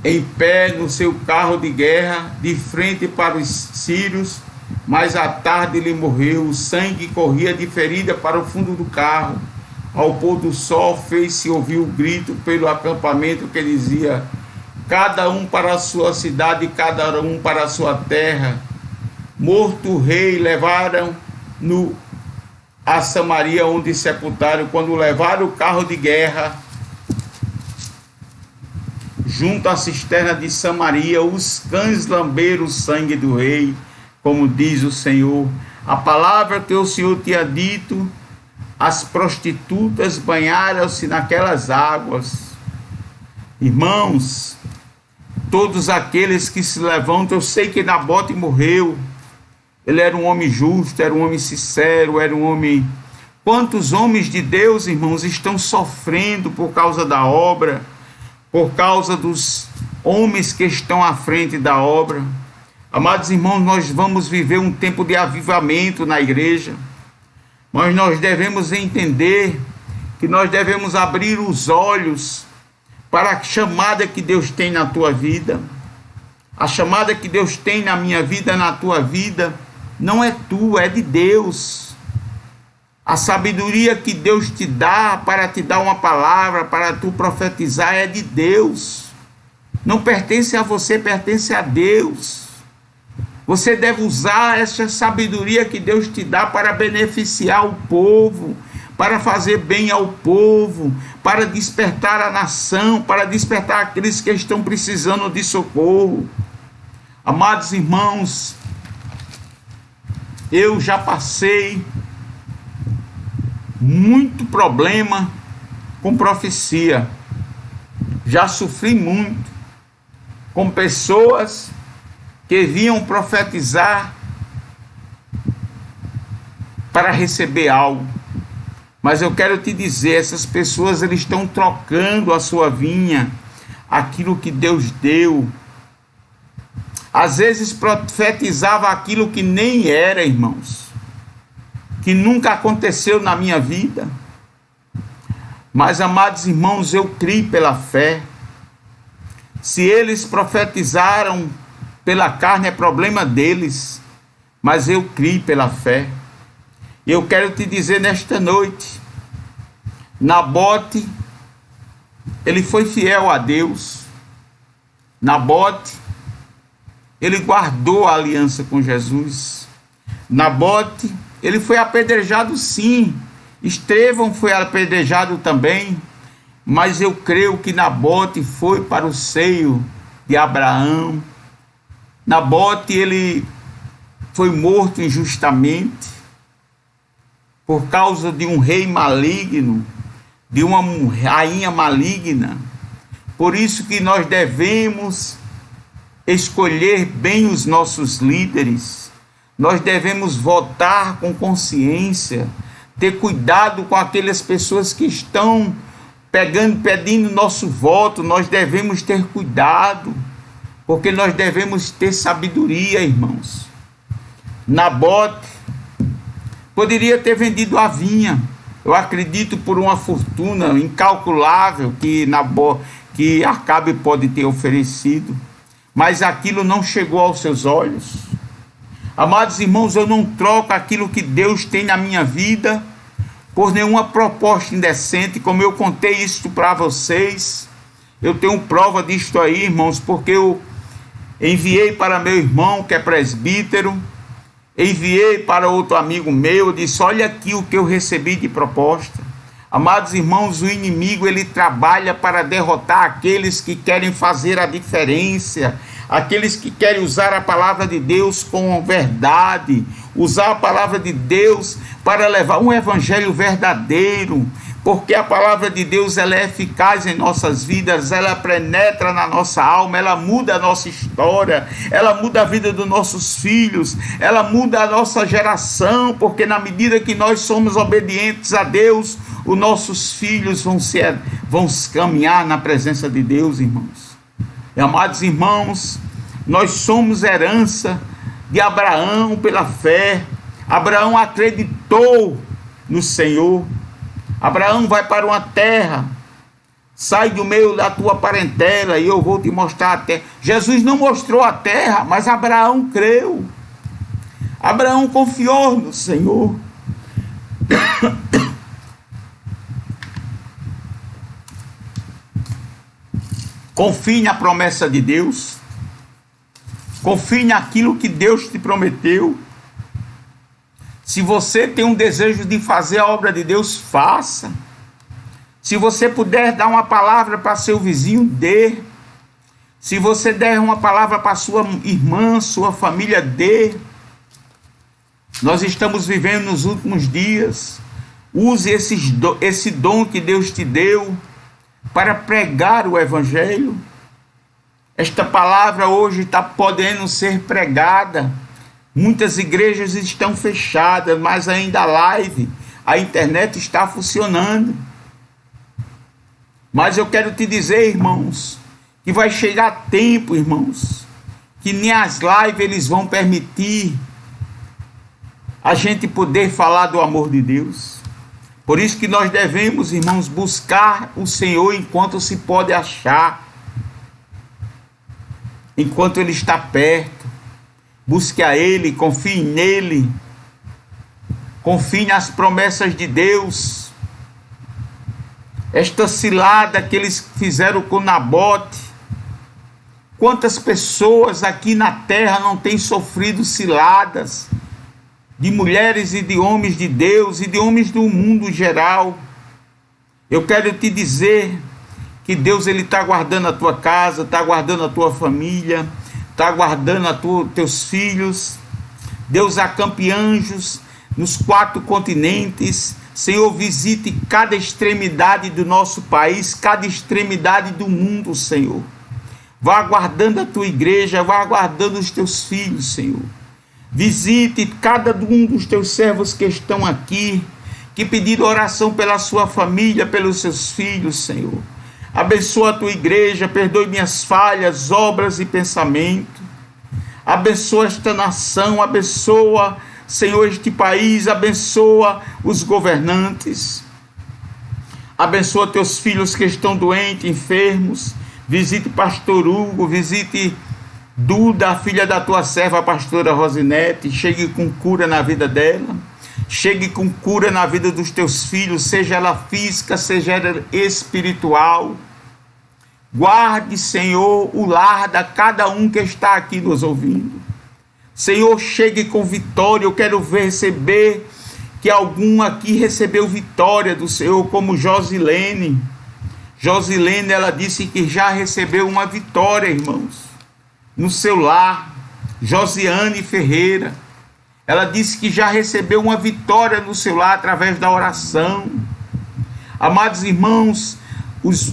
em pé no seu carro de guerra, de frente para os sírios. Mas à tarde ele morreu, o sangue corria de ferida para o fundo do carro. Ao pôr do sol fez-se ouvir o grito pelo acampamento que dizia: cada um para a sua cidade, cada um para a sua terra. Morto o rei, levaram-no a Samaria, onde sepultaram. Quando levaram o carro de guerra junto à cisterna de Samaria, os cães lamberam o sangue do rei, como diz o Senhor. A palavra que o Senhor tinha dito, as prostitutas banharam-se naquelas águas. Irmãos, todos aqueles que se levantam, eu sei que Nabote morreu, ele era um homem justo, era um homem sincero, era um homem... Quantos homens de Deus, irmãos, estão sofrendo por causa da obra, por causa dos homens que estão à frente da obra? Amados irmãos, nós vamos viver um tempo de avivamento na igreja, mas nós devemos entender que nós devemos abrir os olhos para a chamada que Deus tem na tua vida. A chamada que Deus tem na minha vida, na tua vida, não é tua, é de Deus. A sabedoria que Deus te dá para te dar uma palavra, para tu profetizar, é de Deus. Não pertence a você, pertence a Deus. Você deve usar essa sabedoria que Deus te dá para beneficiar o povo, para fazer bem ao povo, para despertar a nação, para despertar aqueles que estão precisando de socorro. Amados irmãos, eu já passei muito problema com profecia, já sofri muito com pessoas que vinham profetizar para receber algo, mas eu quero te dizer, essas pessoas eles estão trocando a sua vinha, aquilo que Deus deu. Às vezes profetizava aquilo que nem era, irmãos, que nunca aconteceu na minha vida. Mas, amados irmãos, eu criei pela fé. Se eles profetizaram pela carne, é problema deles, mas eu criei pela fé. E eu quero te dizer nesta noite, Nabote, ele foi fiel a Deus. Nabote, ele guardou a aliança com Jesus. Nabote, ele foi apedrejado sim, Estevão foi apedrejado também, mas eu creio que Nabote foi para o seio de Abraão. Nabote, ele foi morto injustamente, por causa de um rei maligno, de uma rainha maligna. Por isso que nós devemos escolher bem os nossos líderes, nós devemos votar com consciência, ter cuidado com aquelas pessoas que estão pedindo nosso voto. Nós devemos ter cuidado, porque nós devemos ter sabedoria, irmãos. Nabote poderia ter vendido a vinha, eu acredito, por uma fortuna incalculável que Acabe pode ter oferecido, mas aquilo não chegou aos seus olhos. Amados irmãos, eu não troco aquilo que Deus tem na minha vida por nenhuma proposta indecente, como eu contei isso para vocês. Eu tenho prova disto aí, irmãos, porque eu enviei para meu irmão que é presbítero, enviei para outro amigo meu, disse: olha aqui o que eu recebi de proposta. Amados irmãos, o inimigo, ele trabalha para derrotar aqueles que querem fazer a diferença, aqueles que querem usar a palavra de Deus com verdade, usar a palavra de Deus para levar um evangelho verdadeiro, porque a palavra de Deus, ela é eficaz em nossas vidas, ela penetra na nossa alma, ela muda a nossa história, ela muda a vida dos nossos filhos, ela muda a nossa geração, porque na medida que nós somos obedientes a Deus, os nossos filhos vão caminhar na presença de Deus, irmãos. E, amados irmãos, nós somos herança de Abraão pela fé. Abraão acreditou no Senhor. Abraão vai para uma terra, sai do meio da tua parentela e eu vou te mostrar a terra. Jesus não mostrou a terra, mas Abraão creu. Abraão confiou no Senhor. Confie na promessa de Deus. Confie naquilo que Deus te prometeu. Se você tem um desejo de fazer a obra de Deus, faça. Se você puder dar uma palavra para seu vizinho, dê. Se você der uma palavra para sua irmã, sua família, dê. Nós estamos vivendo nos últimos dias. Use esse dom que Deus te deu para pregar o Evangelho. Esta palavra hoje está podendo ser pregada. Muitas igrejas estão fechadas, mas ainda a internet está funcionando. Mas eu quero te dizer, irmãos, que vai chegar tempo, irmãos, que nem as lives eles vão permitir a gente poder falar do amor de Deus. Por isso que nós devemos, irmãos, buscar o Senhor enquanto se pode achar, enquanto Ele está perto. Busque a Ele, confie nele, confie nas promessas de Deus. Esta cilada que eles fizeram com Nabote, quantas pessoas aqui na terra não têm sofrido ciladas de mulheres e de homens de Deus e de homens do mundo geral? Eu quero te dizer que Deus ele está guardando a tua casa, está guardando a tua família, está guardando teus filhos. Deus acampe anjos nos 4 continentes. Senhor, visite cada extremidade do nosso país, cada extremidade do mundo, Senhor. Vá guardando a tua igreja, vá guardando os teus filhos, Senhor. Visite cada um dos teus servos que estão aqui, que pediram oração pela sua família, pelos seus filhos, Senhor. Abençoa a tua igreja, perdoe minhas falhas, obras e pensamento. Abençoa esta nação, abençoa, Senhor, este país, abençoa os governantes. Abençoa teus filhos que estão doentes, enfermos. Visite pastor Hugo, visite Duda, a filha da tua serva, a pastora Rosinete. Chegue com cura na vida dela. Chegue com cura na vida dos teus filhos, seja ela física, seja ela espiritual. Guarde, Senhor, o lar de cada um que está aqui nos ouvindo. Senhor, chegue com vitória. Eu quero receber que algum aqui recebeu vitória do Senhor, como Josilene. Josilene, ela disse que já recebeu uma vitória, irmãos, no seu lar. Josiane Ferreira, ela disse que já recebeu uma vitória no seu lar através da oração. Amados irmãos,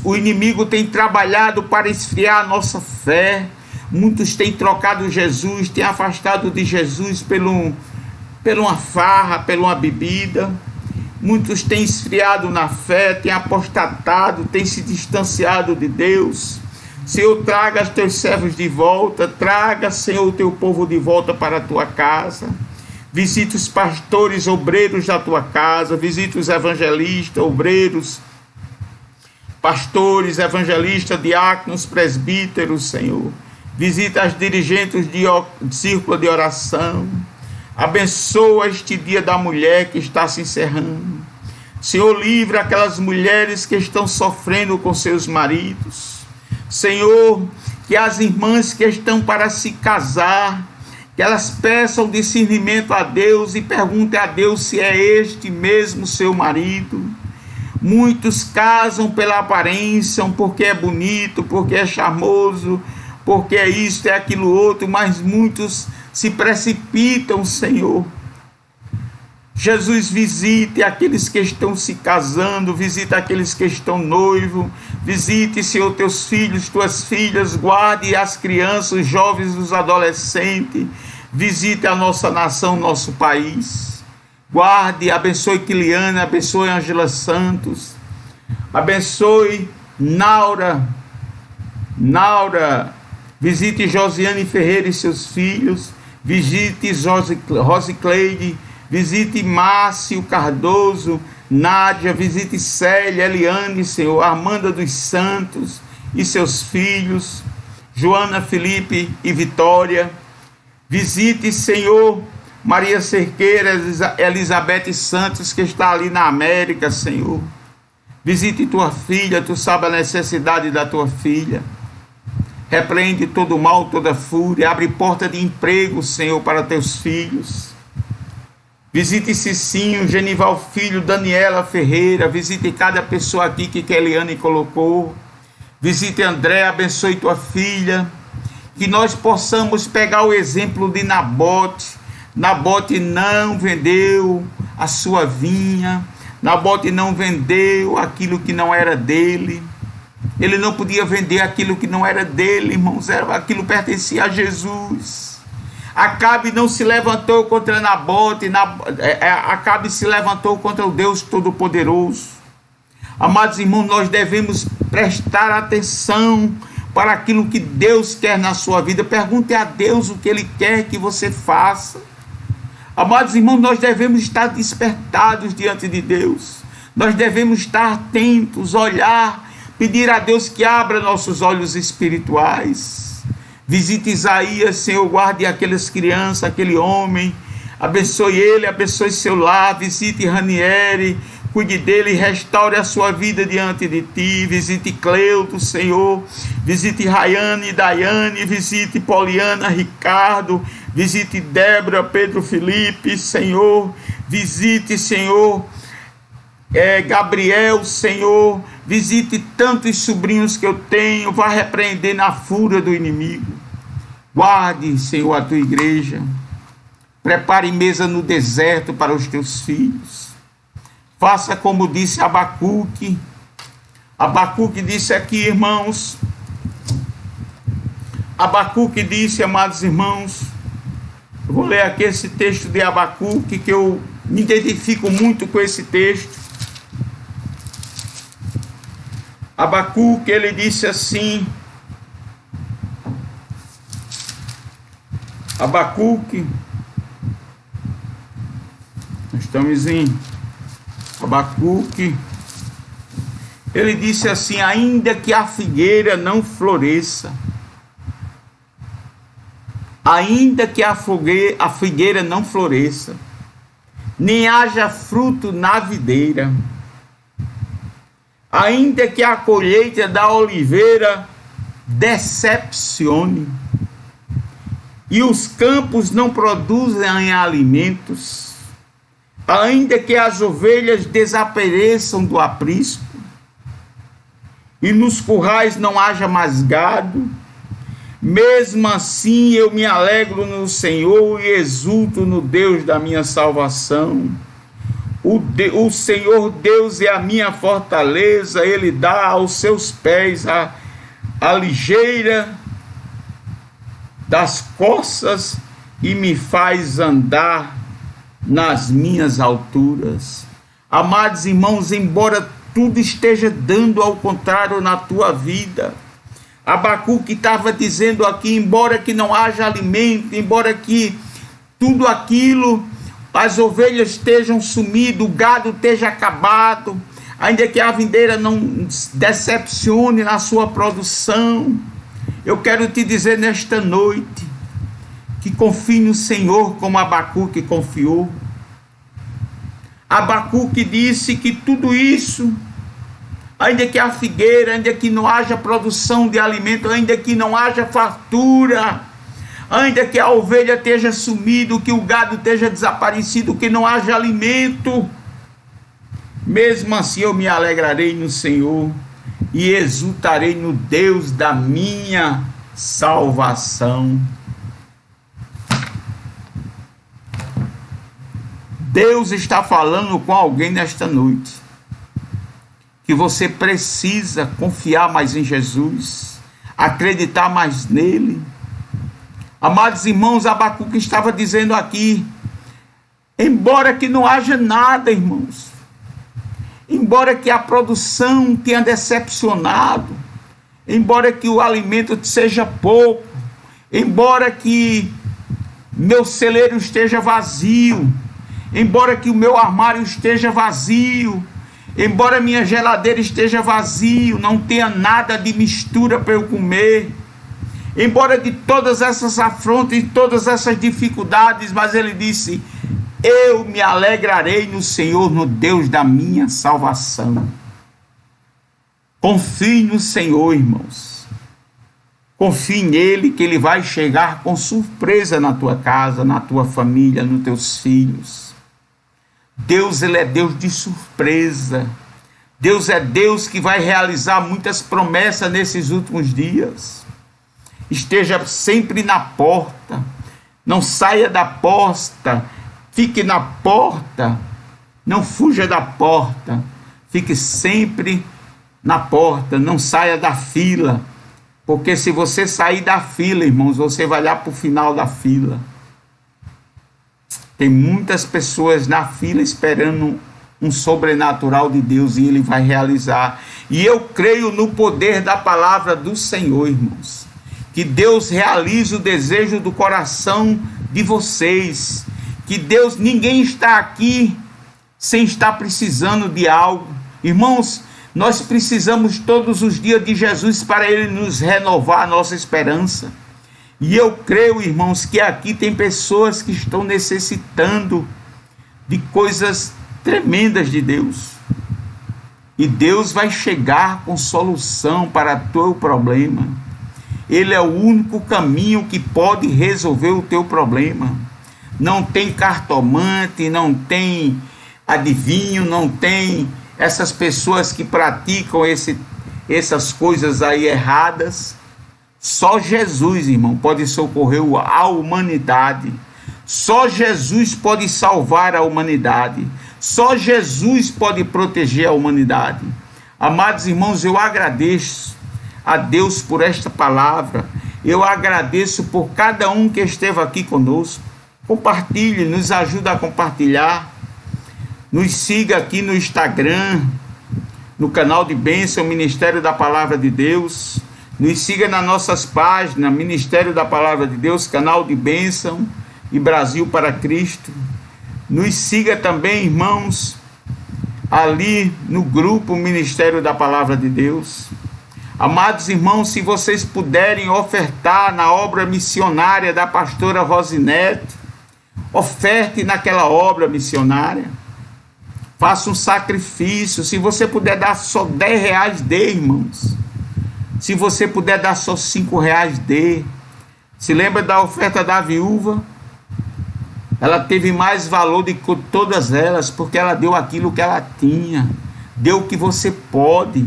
o inimigo tem trabalhado para esfriar a nossa fé. Muitos têm trocado Jesus, têm afastado de Jesus por uma farra, por uma bebida. Muitos têm esfriado na fé, têm apostatado, têm se distanciado de Deus. Senhor, traga os teus servos de volta, traga, Senhor, o teu povo de volta para a tua casa. Visita os pastores, obreiros da tua casa, visita os evangelistas, obreiros, pastores, evangelistas, diáconos, presbíteros, Senhor. Visita as dirigentes de círculo de oração. Abençoa este dia da mulher que está se encerrando. Senhor, livra aquelas mulheres que estão sofrendo com seus maridos. Senhor, que as irmãs que estão para se casar, que elas peçam discernimento a Deus e perguntem a Deus se é este mesmo seu marido. Muitos casam pela aparência, porque é bonito, porque é charmoso, porque é isto, é aquilo outro, mas muitos se precipitam, Senhor. Jesus, visite aqueles que estão se casando, visite aqueles que estão noivos, visite, Senhor, teus filhos, tuas filhas, guarde as crianças, os jovens, os adolescentes, visite a nossa nação, nosso país, guarde, abençoe Quiliane, abençoe Ângela Santos, abençoe Naura, visite Josiane Ferreira e seus filhos, visite Rosicleide, visite Márcio Cardoso, Nádia, visite Célia, Eliane, Senhor, Armanda dos Santos e seus filhos, Joana, Felipe e Vitória. Visite, Senhor, Maria Cerqueira, Elizabeth Santos, que está ali na América, Senhor. Visite tua filha, tu sabe a necessidade da tua filha. Repreende todo o mal, toda fúria, abre porta de emprego, Senhor, para teus filhos. Visite Cicinho, Genival Filho, Daniela Ferreira, visite cada pessoa aqui que Eliane colocou. Visite André, abençoe tua filha. Que nós possamos pegar o exemplo de Nabote, Nabote não vendeu a sua vinha, Nabote não vendeu aquilo que não era dele. Ele não podia vender aquilo que não era dele, irmãos, aquilo pertencia a Jesus. Acabe não se levantou contra Nabote, Acabe se levantou contra o Deus Todo-Poderoso. Amados irmãos, nós devemos prestar atenção para aquilo que Deus quer na sua vida. Pergunte a Deus o que Ele quer que você faça. Amados irmãos, nós devemos estar despertados diante de Deus. Nós devemos estar atentos, olhar, pedir a Deus que abra nossos olhos espirituais. Visite Isaías, Senhor, guarde aquelas crianças, aquele homem, abençoe ele, abençoe seu lar. Visite Ranieri, cuide dele, restaure a sua vida diante de ti. Visite Cleuto, Senhor, visite Rayane, Daiane, visite Poliana, Ricardo, visite Débora, Pedro, Felipe, Senhor, visite, Senhor, Gabriel, Senhor, visite tantos sobrinhos que eu tenho, vá repreender na fúria do inimigo. Guarde, Senhor, a tua igreja, prepare mesa no deserto para os teus filhos. Faça como disse Abacuque. Abacuque disse aqui, irmãos, Abacuque disse, amados irmãos, eu vou ler aqui esse texto de Abacuque, que eu me identifico muito com esse texto. Abacuque, ele disse assim, Abacuque, nós estamos em Abacuque, ele disse assim: ainda que a figueira não floresça, ainda que a figueira não floresça, nem haja fruto na videira, ainda que a colheita da oliveira decepcione, e os campos não produzem alimentos, ainda que as ovelhas desapareçam do aprisco, e nos currais não haja mais gado, mesmo assim eu me alegro no Senhor e exulto no Deus da minha salvação. O Senhor Deus é a minha fortaleza, Ele dá aos seus pés a ligeira das costas e me faz andar nas minhas alturas. Amados irmãos, embora tudo esteja dando ao contrário na tua vida, Abacuque estava dizendo aqui, embora que não haja alimento, embora que tudo aquilo, as ovelhas estejam sumidas, o gado esteja acabado, ainda que a videira não decepcione na sua produção, eu quero te dizer nesta noite, que confie no Senhor como Abacuque confiou. Abacuque disse que tudo isso, ainda que a figueira, ainda que não haja produção de alimento, ainda que não haja fartura, ainda que a ovelha esteja sumida, que o gado esteja desaparecido, que não haja alimento, mesmo assim eu me alegrarei no Senhor e exultarei no Deus da minha salvação. Deus está falando com alguém nesta noite, que você precisa confiar mais em Jesus, acreditar mais nele. Amados irmãos, Abacuque estava dizendo aqui, embora que não haja nada, irmãos, embora que a produção tenha decepcionado, embora que o alimento seja pouco, embora que meu celeiro esteja vazio, embora que o meu armário esteja vazio, embora minha geladeira esteja vazio, não tenha nada de mistura para eu comer, embora de todas essas afrontas e todas essas dificuldades, mas ele disse, eu me alegrarei no Senhor, no Deus da minha salvação. Confie no Senhor, irmãos. Confie nele, que ele vai chegar com surpresa na tua casa, na tua família, nos teus filhos. Deus, ele é Deus de surpresa. Deus é Deus que vai realizar muitas promessas nesses últimos dias. Esteja sempre na porta. Não saia da porta, fique na porta, não fuja da porta, fique sempre na porta, não saia da fila, porque se você sair da fila, irmãos, você vai lá para o final da fila. Tem muitas pessoas na fila esperando um sobrenatural de Deus e Ele vai realizar. E eu creio no poder da palavra do Senhor, irmãos. Que Deus realize o desejo do coração de vocês. Que Deus, ninguém está aqui sem estar precisando de algo. Irmãos, nós precisamos todos os dias de Jesus para Ele nos renovar a nossa esperança. E eu creio, irmãos, que aqui tem pessoas que estão necessitando de coisas tremendas de Deus. E Deus vai chegar com solução para o teu problema. Ele é o único caminho que pode resolver o teu problema. Não tem cartomante, não tem adivinho, não tem essas pessoas que praticam essas coisas aí erradas. Só Jesus, irmão, pode socorrer a humanidade. Só Jesus pode salvar a humanidade. Só Jesus pode proteger a humanidade. Amados irmãos, eu agradeço a Deus por esta palavra. Eu agradeço por cada um que esteve aqui conosco. Compartilhe, nos ajude a compartilhar. Nos siga aqui no Instagram, no canal de bênção, Ministério da Palavra de Deus. Nos siga nas nossas páginas, Ministério da Palavra de Deus, canal de bênção e Brasil para Cristo. Nos siga também, irmãos, ali no grupo Ministério da Palavra de Deus. Amados irmãos, se vocês puderem ofertar na obra missionária da pastora Rosinete, oferte naquela obra missionária. Faça um sacrifício. Se você puder dar só 10 reais, dê, irmãos. Se você puder dar só 5 reais, dê. Se lembra da oferta da viúva? Ela teve mais valor do que todas elas, porque ela deu aquilo que ela tinha. Deu o que você pode.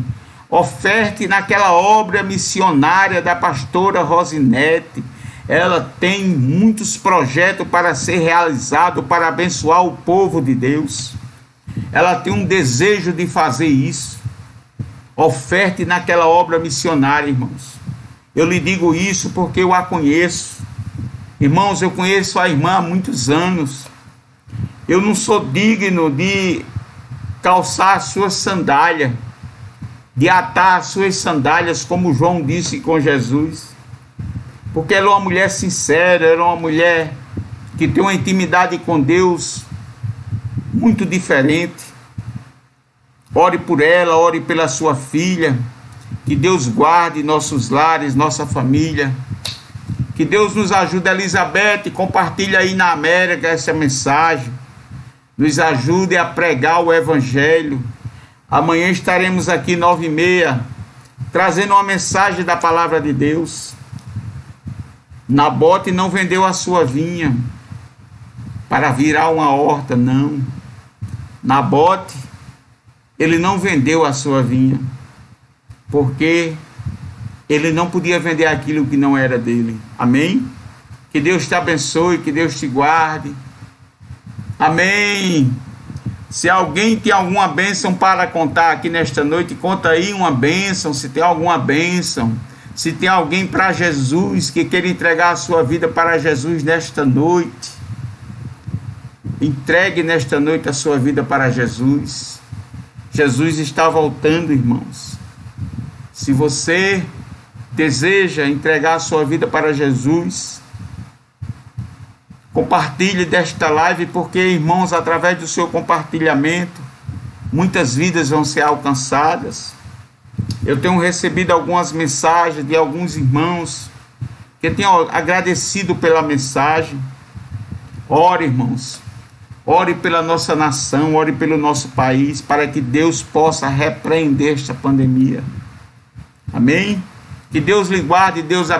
Oferte naquela obra missionária da pastora Rosinete. Ela tem muitos projetos para ser realizado, para abençoar o povo de Deus. Ela tem um desejo de fazer isso. Oferte naquela obra missionária, irmãos. Eu lhe digo isso porque eu a conheço. Irmãos, eu conheço a irmã há muitos anos. Eu não sou digno de calçar a sua sandália, de atar as suas sandálias, como João disse com Jesus. Porque ela é uma mulher sincera, ela é uma mulher que tem uma intimidade com Deus muito diferente. Ore por ela, ore pela sua filha. Que Deus guarde nossos lares, nossa família. Que Deus nos ajude. Elizabeth, compartilha aí na América essa mensagem. Nos ajude a pregar o Evangelho. Amanhã estaremos aqui 9h30, trazendo uma mensagem da palavra de Deus. Nabote não vendeu a sua vinha para virar uma horta, não. Nabote, ele não vendeu a sua vinha, porque ele não podia vender aquilo que não era dele. Amém? Que Deus te abençoe, que Deus te guarde. Amém. Se alguém tem alguma bênção para contar aqui nesta noite, conta aí uma bênção, se tem alguma bênção. Se tem alguém para Jesus, que quer entregar a sua vida para Jesus nesta noite, entregue nesta noite a sua vida para Jesus. Jesus está voltando, irmãos. Se você deseja entregar a sua vida para Jesus, compartilhe desta live, porque, irmãos, através do seu compartilhamento, muitas vidas vão ser alcançadas. Eu tenho recebido algumas mensagens de alguns irmãos que têm agradecido pela mensagem. Ore, irmãos. Ore pela nossa nação, ore pelo nosso país, para que Deus possa repreender esta pandemia. Amém? Que Deus lhe guarde, Deus abençoe.